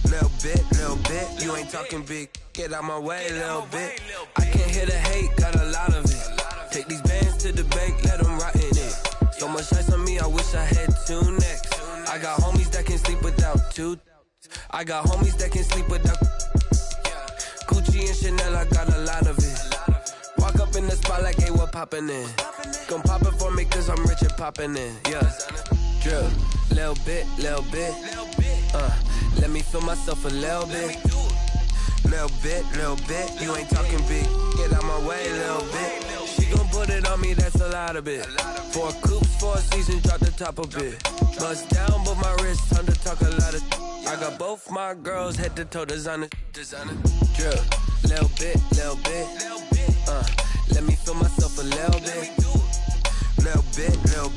Little bit, you ain't talking big. Get out my way, little bit. I can't hear the hate, got a lot of it. Take these bands to the bank, let them rot in it. So much ice on me, I wish I had 2 necks. I got homies that can sleep without 2. I got homies that can sleep without. Gucci and Chanel, I got a lot of it. Walk up in the spot like, hey, what poppin' in? Gon' pop it for me cause I'm rich and poppin' in, yeah. Drip, little bit, little bit. Let me feel myself a little bit. Little bit, you ain't talking big. Get out my way, little bit. She gon' put it on me, that's a lot of it. 4 coops, 4 seasons, drop the top of it. Bust down, but my wrist, time to talk a lot of. I got both my girls, head to toe designer. Drip, little bit, little bit. Let me feel myself a little bit. Little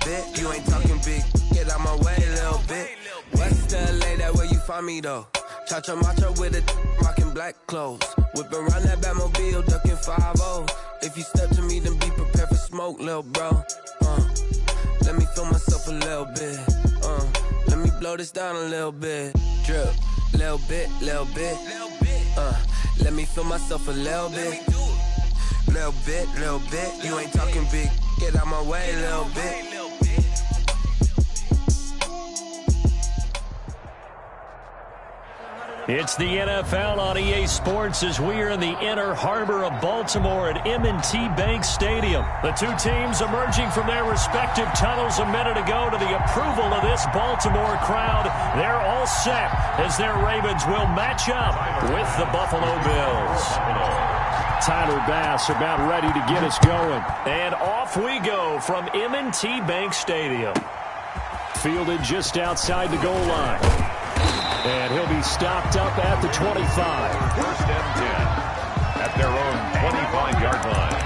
bit, you ain't talking big. Get out my way, little bit. West LA, that where you find me though. Cha-cha matcha with it, rockin' black clothes. Whip around that Batmobile, ducking 5-0. If you step to me, then be prepared for smoke, lil' bro. Let me feel myself a little bit. Let me blow this down a little bit. Drip, little bit, little bit. Let me feel myself a little bit. Little bit, you ain't talking big. Get out my way, little bit. It's the NFL on EA Sports as we are in the inner harbor of Baltimore at M&T Bank Stadium. The two teams emerging from their respective tunnels a minute ago to the approval of this Baltimore crowd. They're all set as their Ravens will match up with the Buffalo Bills. Tyler Bass about ready to get us going. And off we go from M&T Bank Stadium. Fielded just outside the goal line. And he'll be stopped up at the 25. First and 10 at their own 25-yard line.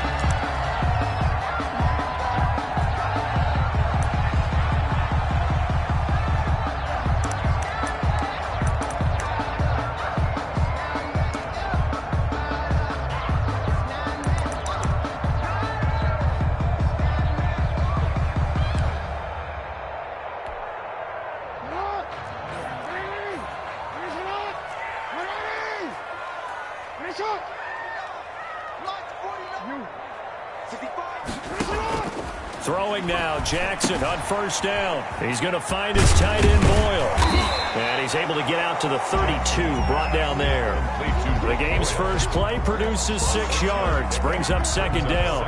Throwing now, Jackson on first down. He's going to find his tight end, Boyle. And he's able to get out to the 32, brought down there. The game's first play produces 6 yards, brings up second down.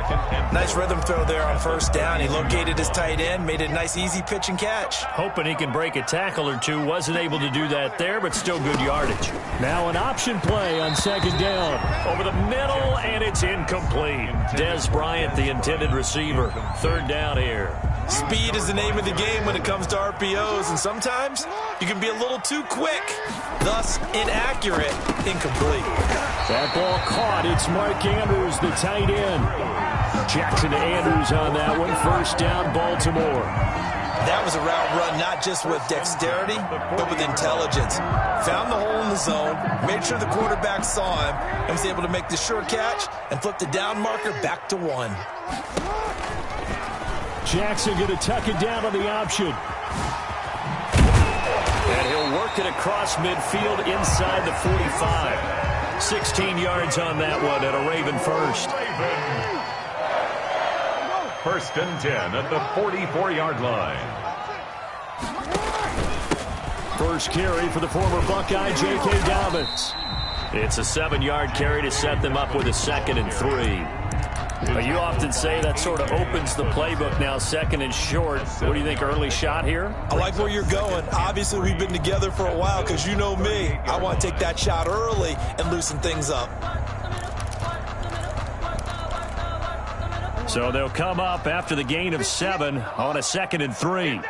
Nice rhythm throw there on first down. He located his tight end, made it a nice easy pitch and catch. Hoping he can break a tackle or two. Wasn't able to do that there, but still good yardage. Now an option play on second down. Over the middle, and it's incomplete. Dez Bryant, the intended receiver. Third down here. Speed is the name of the game when it comes to RPOs, and sometimes you can be a little too quick, thus inaccurate, incomplete. That ball caught. It's Mark Andrews, the tight end. Jackson to Andrews on that one. First down, Baltimore. That was a route run not just with dexterity, but with intelligence. Found the hole in the zone, made sure the quarterback saw him, and was able to make the sure catch and flip the down marker back to 1. Jackson going to tuck it down on the option. And he'll work it across midfield inside the 45. 16 yards on that one at a Raven first. First and 10 at the 44-yard line. First carry for the former Buckeye, J.K. Dobbins. It's a 7-yard carry to set them up with a 2nd and 3. You often say that sort of opens the playbook now, 2nd and short. What do you think, early shot here? I like where you're going. Obviously, we've been together for a while because you know me. I want to take that shot early and loosen things up. So they'll come up after the gain of 7 on a 2nd and 3.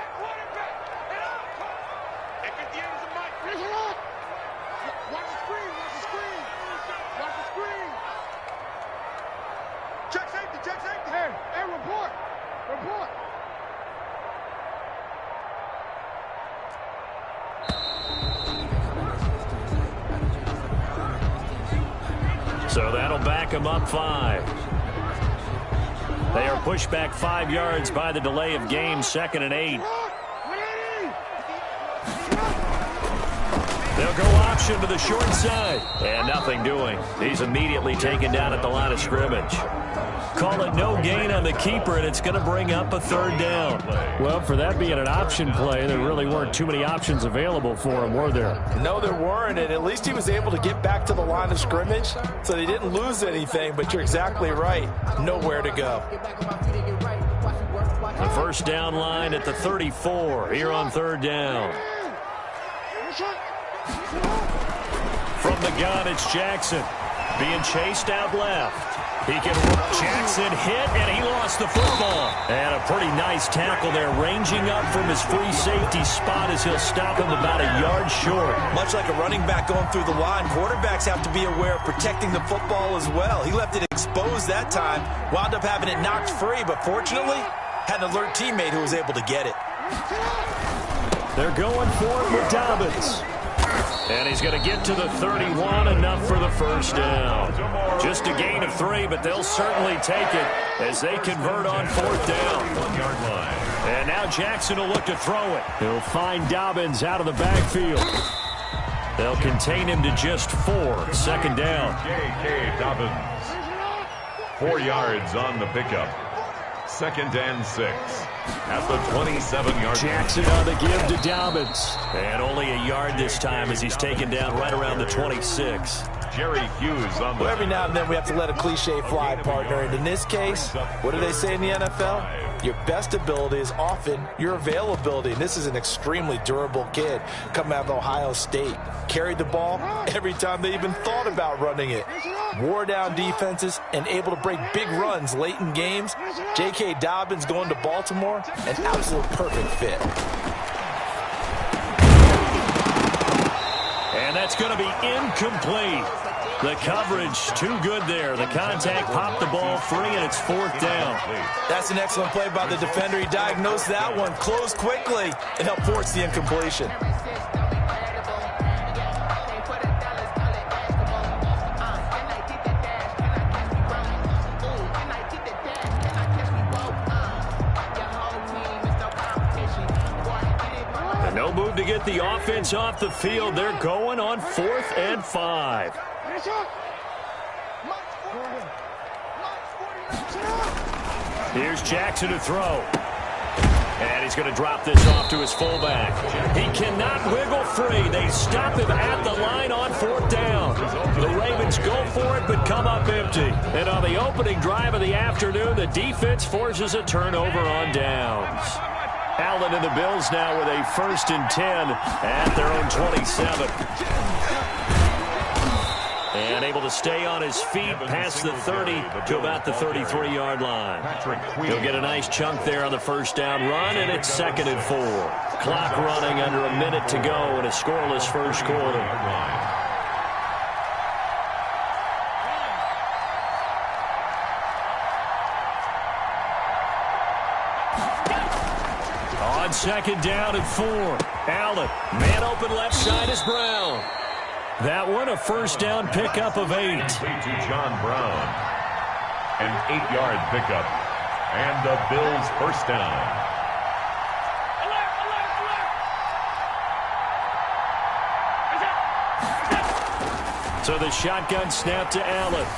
So that'll back them up 5. They are pushed back 5 yards by the delay of game, 2nd and 8. They'll go option to the short side. And nothing doing. He's immediately taken down at the line of scrimmage. Call it no gain on the keeper, and it's going to bring up a 3rd down. Well, for that being an option play, there really weren't too many options available for him, were there? No, there weren't, and at least he was able to get back to the line of scrimmage, so they didn't lose anything, but you're exactly right. Nowhere to go. The first down line at the 34 here on 3rd down. From the gun, it's Jackson being chased out left. He can Jackson hit, and he lost the football. And a pretty nice tackle there, ranging up from his free safety spot as he'll stop him about a yard short. Much like a running back going through the line, quarterbacks have to be aware of protecting the football as well. He left it exposed that time, wound up having it knocked free, but fortunately, had an alert teammate who was able to get it. They're going for it with Dobbins. And he's going to get to the 31, enough for the first down. Just a gain of 3, but they'll certainly take it as they convert on 4th down. 1-yard line. And now Jackson will look to throw it. He'll find Dobbins out of the backfield. They'll contain him to just 4, 2nd down. J.K. Dobbins. 4 yards on the pickup. 2nd and 6. At the 27-yard. Jackson on the give to Dobbins. And only a yard this time as he's taken down right around the 26. Jerry Hughes on the. Well, every now and then we have to let a cliche fly, partner. And in this case, what do they say in the NFL? Your best ability is often your availability. And this is an extremely durable kid coming out of Ohio State. Carried the ball every time they even thought about running it. Wore down defenses and able to break big runs late in games. J.K. Dobbins going to Baltimore, an absolute perfect fit. And that's going to be incomplete. The coverage too good there. The contact popped the ball free, and it's 4th down. That's an excellent play by the defender. He diagnosed that one, closed quickly, and helped force the incompletion. No move to get the offense off the field. They're going on 4th and 5. Here's Jackson to throw. And he's going to drop this off to his fullback. He cannot wiggle free. They stop him at the line on 4th down. The Ravens go for it but come up empty. And on the opening drive of the afternoon, the defense forces a turnover on downs. Allen and the Bills now with a 1st and 10 at their own 27. And able to stay on his feet past the 30 to about the 33-yard line. He'll get a nice chunk there on the 1st down run, and it's 2nd and 4. Clock running under a minute to go in a scoreless first quarter. On 2nd down and 4. Allen, man open left side is Brown. That one, a 1st down pickup of 8. To John Brown. An 8-yard pickup. And the Bills' 1st down. So the shotgun snap to Allen.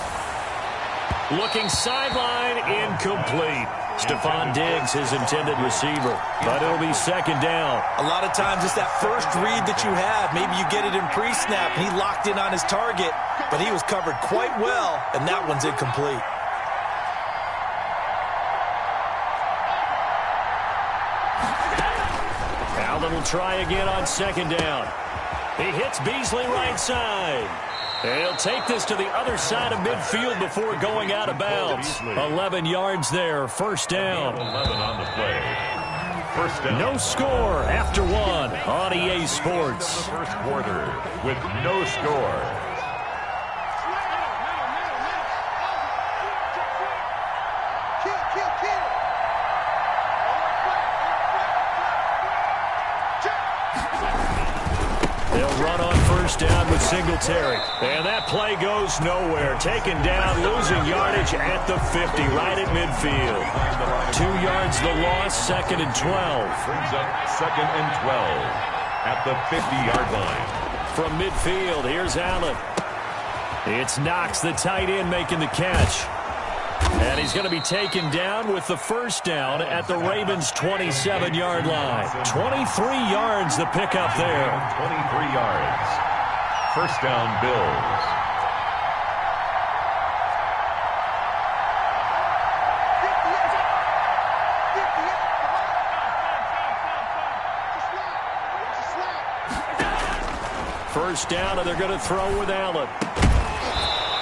Looking sideline, incomplete. Stephon Diggs, his intended receiver. But it'll be 2nd down. A lot of times it's that first read that you have. Maybe you get it in pre-snap, and he locked in on his target, but he was covered quite well, and that one's incomplete. Allen will try again on 2nd down. He hits Beasley right side. And he'll take this to the other side of midfield before going out of bounds. 11 yards there, 1st down. 11 on the play. 1st down. No score after 1 on EA Sports. First quarter with no score. They'll run on 1st down with Singletary. And that play goes nowhere. Taken down, losing yardage at the 50, right at midfield. 2 yards the loss, 2nd and 12. Brings up 2nd and 12 at the 50-yard line. From midfield, here's Allen. It's Knox, the tight end, making the catch. And he's going to be taken down with the 1st down at the Ravens' 27-yard line. 23 yards the pickup there. 23 yards. 1st down, Bills. First down, and they're going to throw with Allen.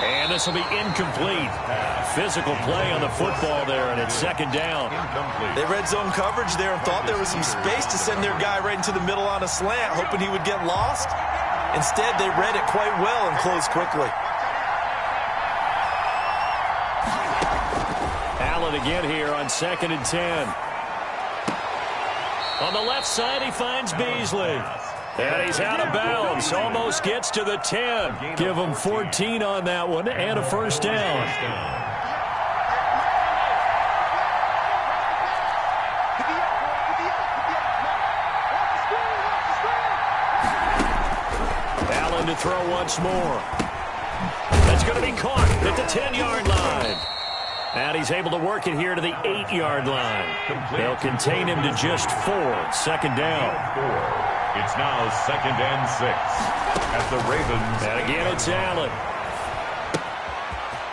And this will be incomplete. Physical play on the football there, and it's 2nd down. They red zone coverage there and thought there was some space to send their guy right into the middle on a slant, hoping he would get lost. Instead, they read it quite well and closed quickly. Allen again here on 2nd and 10. On the left side, he finds Beasley. And he's out of bounds. Almost gets to the 10. Give him 14 on that one and a 1st down. Allen to throw once more. That's going to be caught at the 10-yard line. And he's able to work it here to the 8-yard line. They'll contain him to just 4. 2nd down. It's now 2nd and 6 at the Ravens. And again, it's Allen.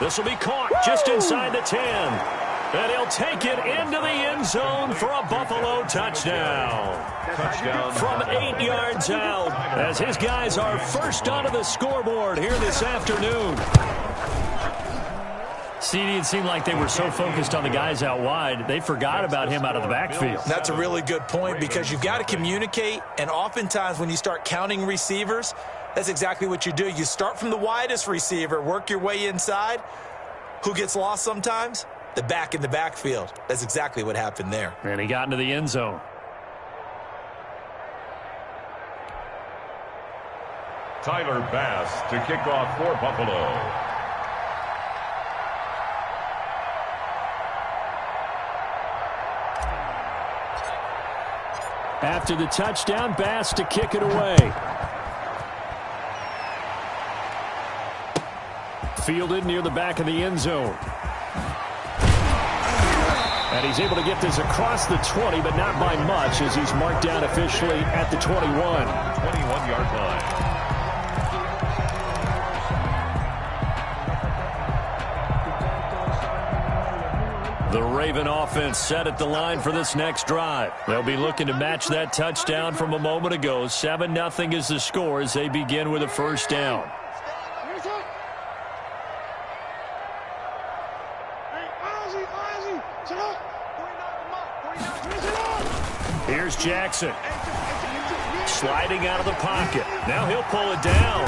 This will be caught just inside the 10. And he'll take it into the end zone for a Buffalo touchdown. Touchdown. From 8 yards out, as his guys are first onto the scoreboard here this afternoon. CD, it seemed like they were so focused on the guys out wide, they forgot about him out of the backfield. That's a really good point because you've got to communicate, and oftentimes when you start counting receivers, that's exactly what you do. You start from the widest receiver, work your way inside. Who gets lost sometimes? The back in the backfield. That's exactly what happened there. And he got into the end zone. Tyler Bass to kick off for Buffalo. After the touchdown, Bass to kick it away. Fielded near the back of the end zone. And he's able to get this across the 20, but not by much, as he's marked down officially at the 21. 21-yard line. The Raven offense set at the line for this next drive. They'll be looking to match that touchdown from a moment ago. 7-0 is the score as they begin with a first down. Here's Jackson. Sliding out of the pocket. Now he'll pull it down.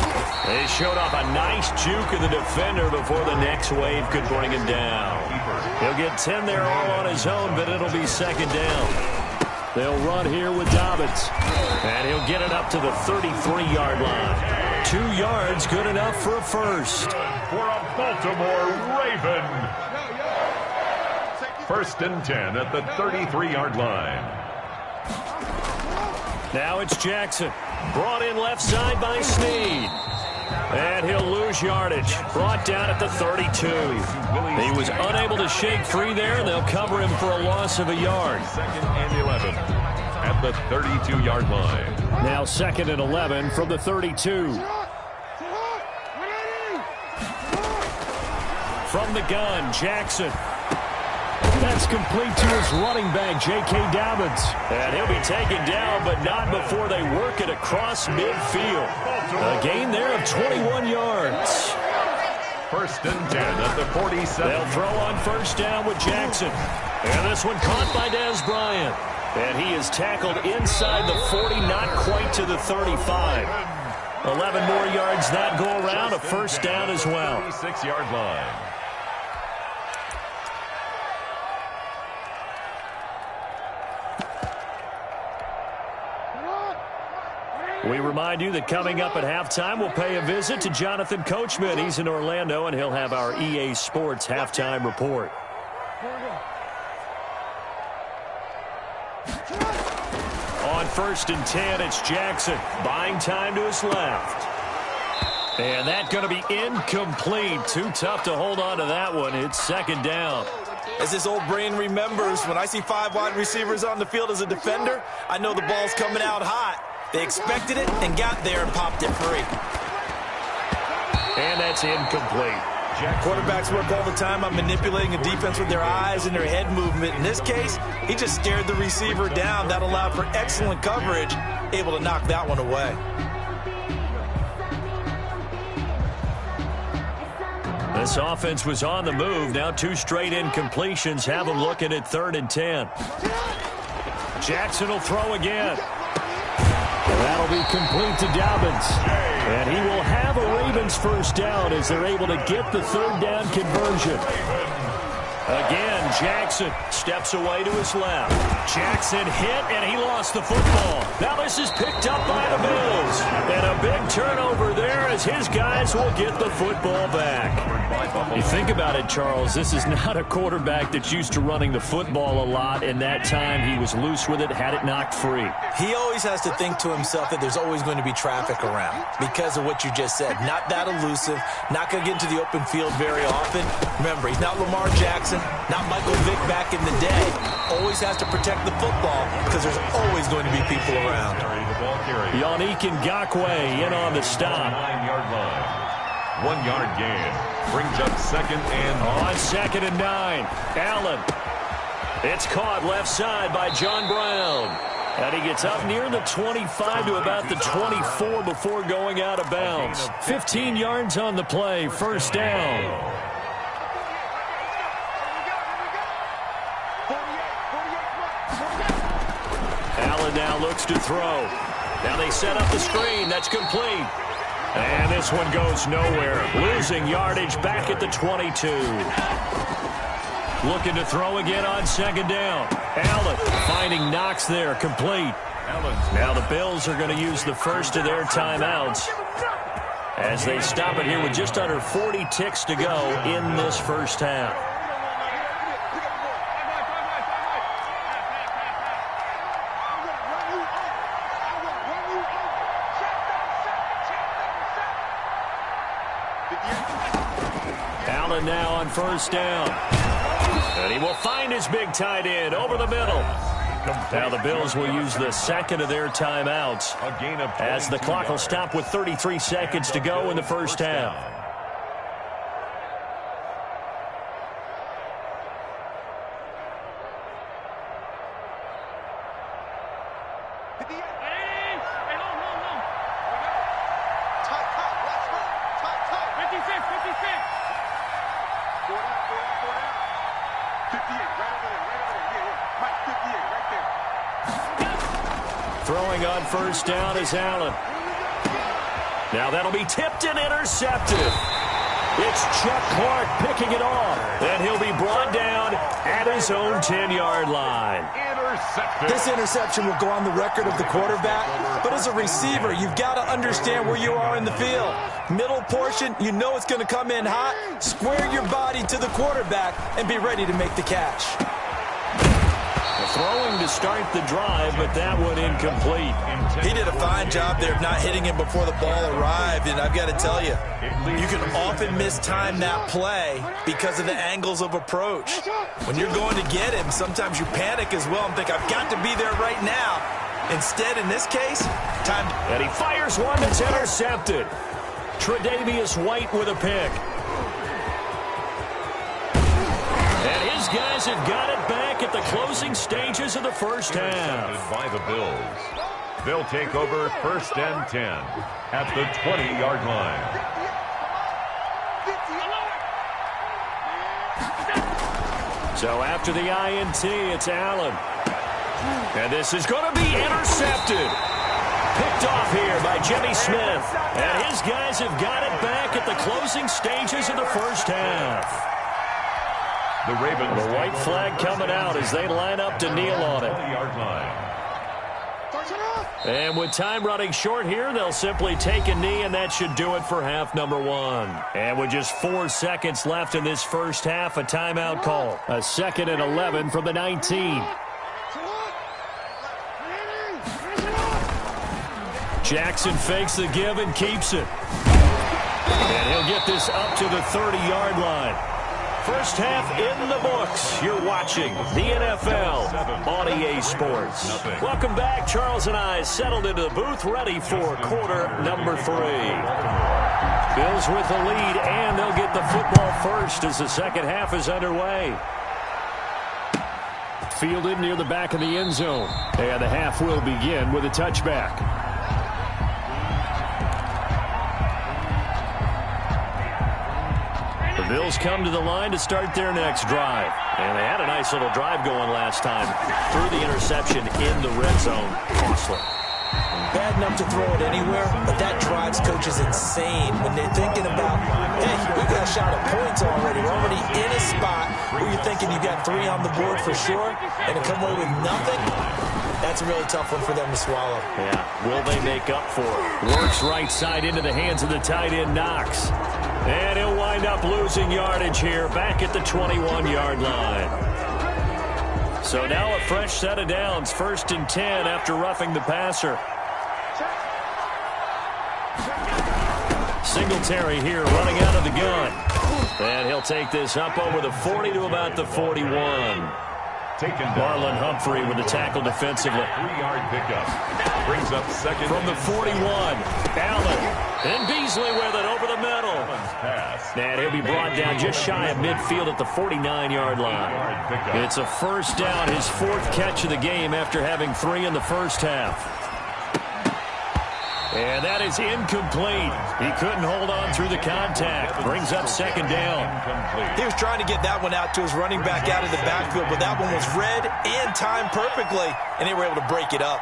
They showed off a nice juke of the defender before the next wave could bring him down. He'll get 10 there all on his own, but it'll be second down. They'll run here with Dobbins. And he'll get it up to the 33-yard line. 2 yards, good enough for a first. For a Baltimore Raven. First and 10 at the 33-yard line. Now it's Jackson. Brought in left side by Snead. And he'll lose yardage. Brought down at the 32. He was unable to shake free there, and they'll cover him for a loss of a yard. Second and 11 at the 32-yard line. Now second and 11 from the 32. From the gun, Jackson. That's complete to his running back, J.K. Dobbins. And he'll be taken down, but not before they work it across midfield. A gain there of 21 yards. First and 10 at the 47. They'll throw on first down with Jackson. And this one caught by Dez Bryant. And he is tackled inside the 40, not quite to the 35. 11 more yards that go around, a first down as well. 36-yard line. We remind you that coming up at halftime, we'll pay a visit to Jonathan Coachman. He's in Orlando, and he'll have our EA Sports halftime report. On first and 10, it's Jackson. Buying time to his left. And that's going to be incomplete. Too tough to hold on to that one. It's second down. As this old brain remembers, when I see 5 wide receivers on the field as a defender, I know the ball's coming out hot. They expected it and got there and popped it free. And that's incomplete. Quarterbacks work all the time on manipulating a defense with their eyes and their head movement. In this case, he just stared the receiver down. That allowed for excellent coverage, able to knock that one away. This offense was on the move. Now 2 straight incompletions have them looking at 3rd and 10. Jackson will throw again. That'll be complete to Dobbins. And he will have a Ravens first down as they're able to get the 3rd down conversion. Again, Jackson steps away to his left. Jackson hit, and he lost the football. Now this is picked up by the Bills. And a big turnover there as his guys will get the football back. You think about it, Charles, this is not a quarterback that's used to running the football a lot, and that time he was loose with it, had it knocked free. He always has to think to himself that there's always going to be traffic around because of what you just said. Not that elusive, not going to get into the open field very often. Remember, he's not Lamar Jackson, not Michael Vick back in the day. Always has to protect the football because there's always going to be people around. Yannick Ngakoue in on the stop. 9-yard line. 1-yard gain. Brings up second and... On 2nd and 9. Allen. It's caught left side by John Brown. And he gets up near the 25 to about the 24 before going out of bounds. 15 yards on the play. First down. Allen now looks to throw. Now they set up the screen. That's complete. And this one goes nowhere. Losing yardage back at the 22. Looking to throw again on 2nd down. Allen finding Knox there. Complete. Now the Bills are going to use the first of their timeouts as they stop it here with just under 40 ticks to go in this first half. Allen now on first down. And he will find his big tight end over the middle. Now the Bills will use the second of their timeouts as the clock will stop with 33 seconds to go in the first half. Throwing on first down is Allen. Now that'll be tipped and intercepted. It's Chuck Clark picking it off. And he'll be brought down at his own 10-yard line. This interception will go on the record of the quarterback, but as a receiver, you've got to understand where you are in the field. Middle portion, you know it's going to come in hot. Square your body to the quarterback and be ready to make the catch. Throwing to start the drive, but that one incomplete. He did a fine job there of not hitting him before the ball arrived, and I've got to tell you, you can often mistime that play because of the angles of approach. When you're going to get him, sometimes you panic as well and think, I've got to be there right now. Instead, in this case, time. And he fires one that's intercepted. Tre'Davious White with a pick. And his guys have got it back at the closing stages of the first half. By the Bills. They'll take over first and 10 at the 20-yard line. So after the INT, it's Allen. And this is going to be intercepted. Picked off here by Jimmy Smith. And his guys have got it back at the closing stages of the first half. The Ravens. The white flag coming out as they line up to kneel on it. And with time running short here, they'll simply take a knee, and that should do it for half number one. And with just 4 seconds left in this first half, a timeout call. A 2nd and 11 from the 19. Jackson fakes the give and keeps it. And he'll get this up to the 30-yard line. First half in the books. You're watching the NFL on EA Sports. Welcome back. Charles and I settled into the booth, ready for quarter number 3. Bills with the lead, and they'll get the football first as the second half is underway. Fielded near the back of the end zone. And the half will begin with a touchback. The Bills come to the line to start their next drive. And they had a nice little drive going last time. Threw the interception in the red zone. Costly. Bad enough to throw it anywhere, but that drives coaches insane when they're thinking about, hey, we got a shot at points already. We're already in a spot where you're thinking you got 3 on the board for sure, and to come away with nothing, that's a really tough one for them to swallow. Yeah, will they make up for it? Works right side into the hands of the tight end, Knox. And he'll wind up losing yardage here back at the 21-yard line. So now a fresh set of downs, 1st and 10 after roughing the passer. Singletary here running out of the gun. And he'll take this up over the 40 to about the 41. Marlon Humphrey with the tackle defensively. 3-yard pickup. Brings up second. From the 41, Allen. And Beasley with it over the middle. And he'll be brought down just shy of midfield at the 49-yard line. It's a first down, his 4th catch of the game after having 3 in the first half. And that is incomplete. He couldn't hold on through the contact. Brings up 2nd down. He was trying to get that one out to his running back out of the backfield, but that one was read and timed perfectly, and they were able to break it up.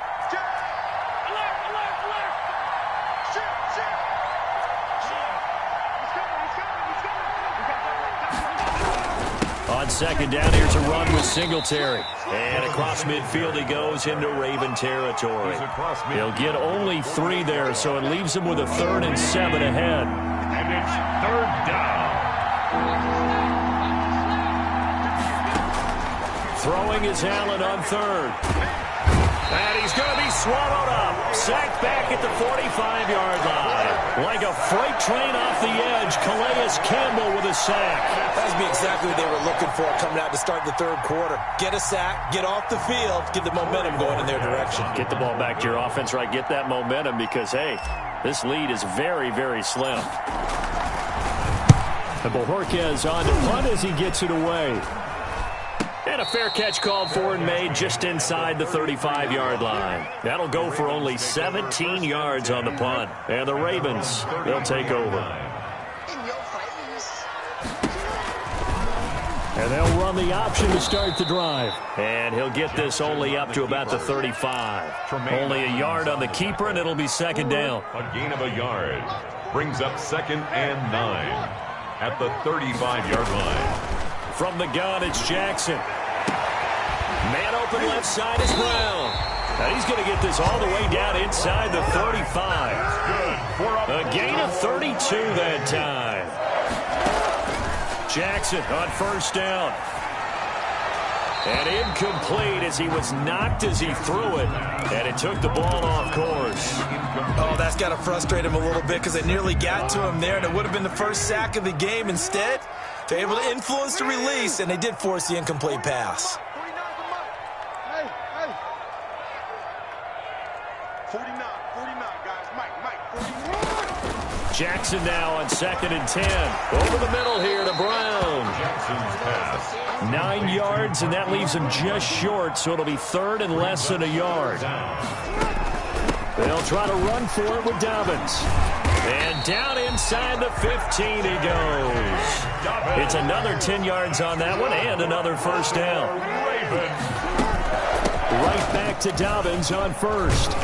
On 2nd down, here's a run with Singletary. And across midfield he goes into Raven territory. He'll get only 3 there, so it leaves him with a 3rd and 7 ahead. And it's 3rd down. Throwing is Allen on 3rd. And he's going to be swallowed up. Sacked back at the 45-yard line. Like a freight train off the edge, Calais Campbell with a sack. That would be exactly what they were looking for coming out to start the third quarter. Get a sack, get off the field, get the momentum going in their direction. Get the ball back to your offense, right? Get that momentum because, hey, this lead is very, very slim. And Bojorquez on to punt as he gets it away. And a fair catch called for and made just inside the 35-yard line. That'll go for only 17 yards on the punt. And the Ravens, they'll take over. And they'll run the option to start the drive. And he'll get this only up to about the 35. Only a yard on the keeper, and it'll be second down. A gain of a yard brings up 2nd and 9 at the 35-yard line. From the gun, it's Jackson. Man open left side is Brown. Now he's going to get this all the way down inside the 35. A gain of 32 that time. Jackson on first down. And incomplete as he was knocked as he threw it. And it took the ball off course. Oh, that's got to frustrate him a little bit because it nearly got to him there, and it would have been the first sack of the game. Instead, they're able to influence the release, and they did force the incomplete pass. 49, guys. Mike, Jackson now on 2nd and 10. Over the middle here to Brown. Jackson's pass. 9 yards, and that leaves him just short, so it'll be 3rd and less than a yard. They'll try to run for it with Dobbins. And down inside the 15 he goes. It's another 10 yards on that one and another first down. Right back to Dobbins on first.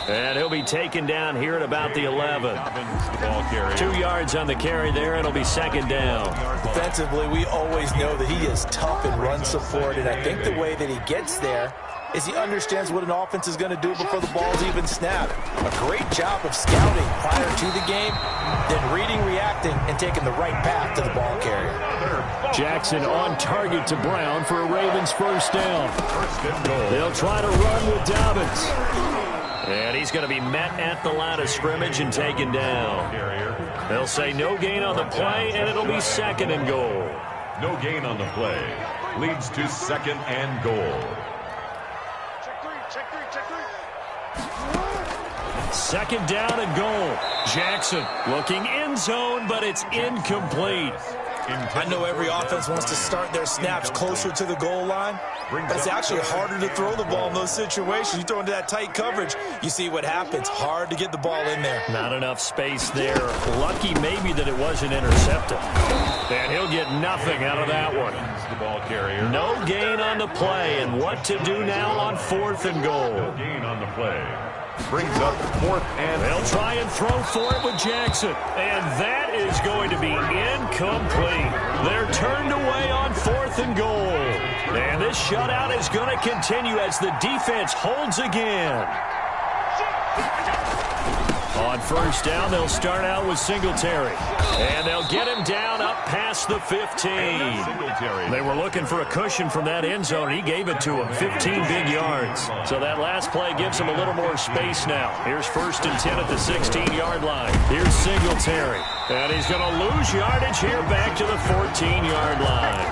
And he'll be taken down here at about the 11. 2 yards on the carry there. It'll be second down. Defensively, we always know that he is tough in run support, and I think the way that he gets there is he understands what an offense is going to do before the ball's even snapped. A great job of scouting prior to the game, then reading, reacting, and taking the right path to the ball carrier. Jackson on target to Brown for a Ravens first down. They'll try to run with Dobbins. And he's going to be met at the line of scrimmage and taken down. They'll say no gain on the play, and it'll be 2nd and goal. No gain on the play. Leads to 2nd and goal. Second down and goal. Jackson looking end zone, but it's incomplete. I know every offense wants to start their snaps closer to the goal line, but it's actually harder to throw the ball in those situations. You throw into that tight coverage, you see what happens. Hard to get the ball in there. Not enough space there. Lucky maybe that it wasn't intercepted. And he'll get nothing out of that one. The ball carrier. No gain on the play, and what to do now on 4th and goal. No gain on the play. Brings up 4th and... They'll try and throw for it with Jackson. And that is going to be incomplete. They're turned away on 4th and goal. And this shutout is going to continue as the defense holds again. On first down, they'll start out with Singletary. And they'll get him down up past the 15. They were looking for a cushion from that end zone. He gave it to him, 15 big yards. So that last play gives him a little more space now. Here's 1st and 10 at the 16-yard line. Here's Singletary. And he's going to lose yardage here back to the 14-yard line.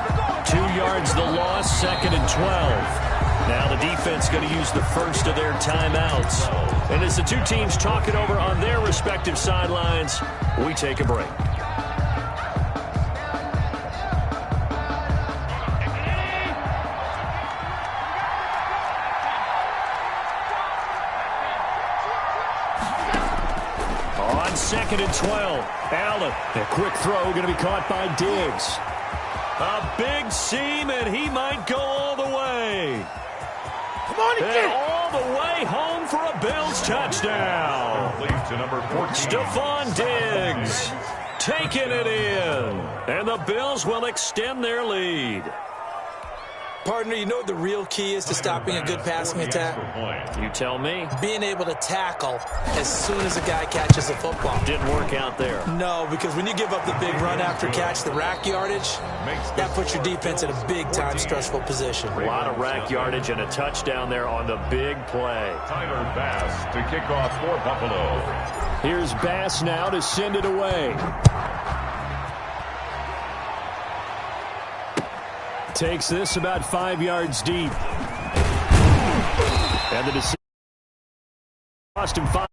2 yards the loss, 2nd and 12. Now the defense going to use the first of their timeouts. And as the two teams talk it over on their respective sidelines, we take a break. On 2nd and 12, Allen. A quick throw going to be caught by Diggs. A big seam, and he might go all the way. Come on, and all the way home for a Bills touchdown. To number 14. Stephon Diggs taking it in. And the Bills will extend their lead. Partner, you know what the real key is to stopping a good passing attack? You tell me. Being able to tackle as soon as a guy catches the football. Didn't work out there. No, because when you give up the big run after catch, the rack yardage, that puts your defense in a big-time stressful position. A lot of rack yardage and a touchdown there on the big play. Tyler Bass to kick off for Buffalo. Here's Bass now to send it away. Takes this about 5 yards deep. And the decision cost him 5.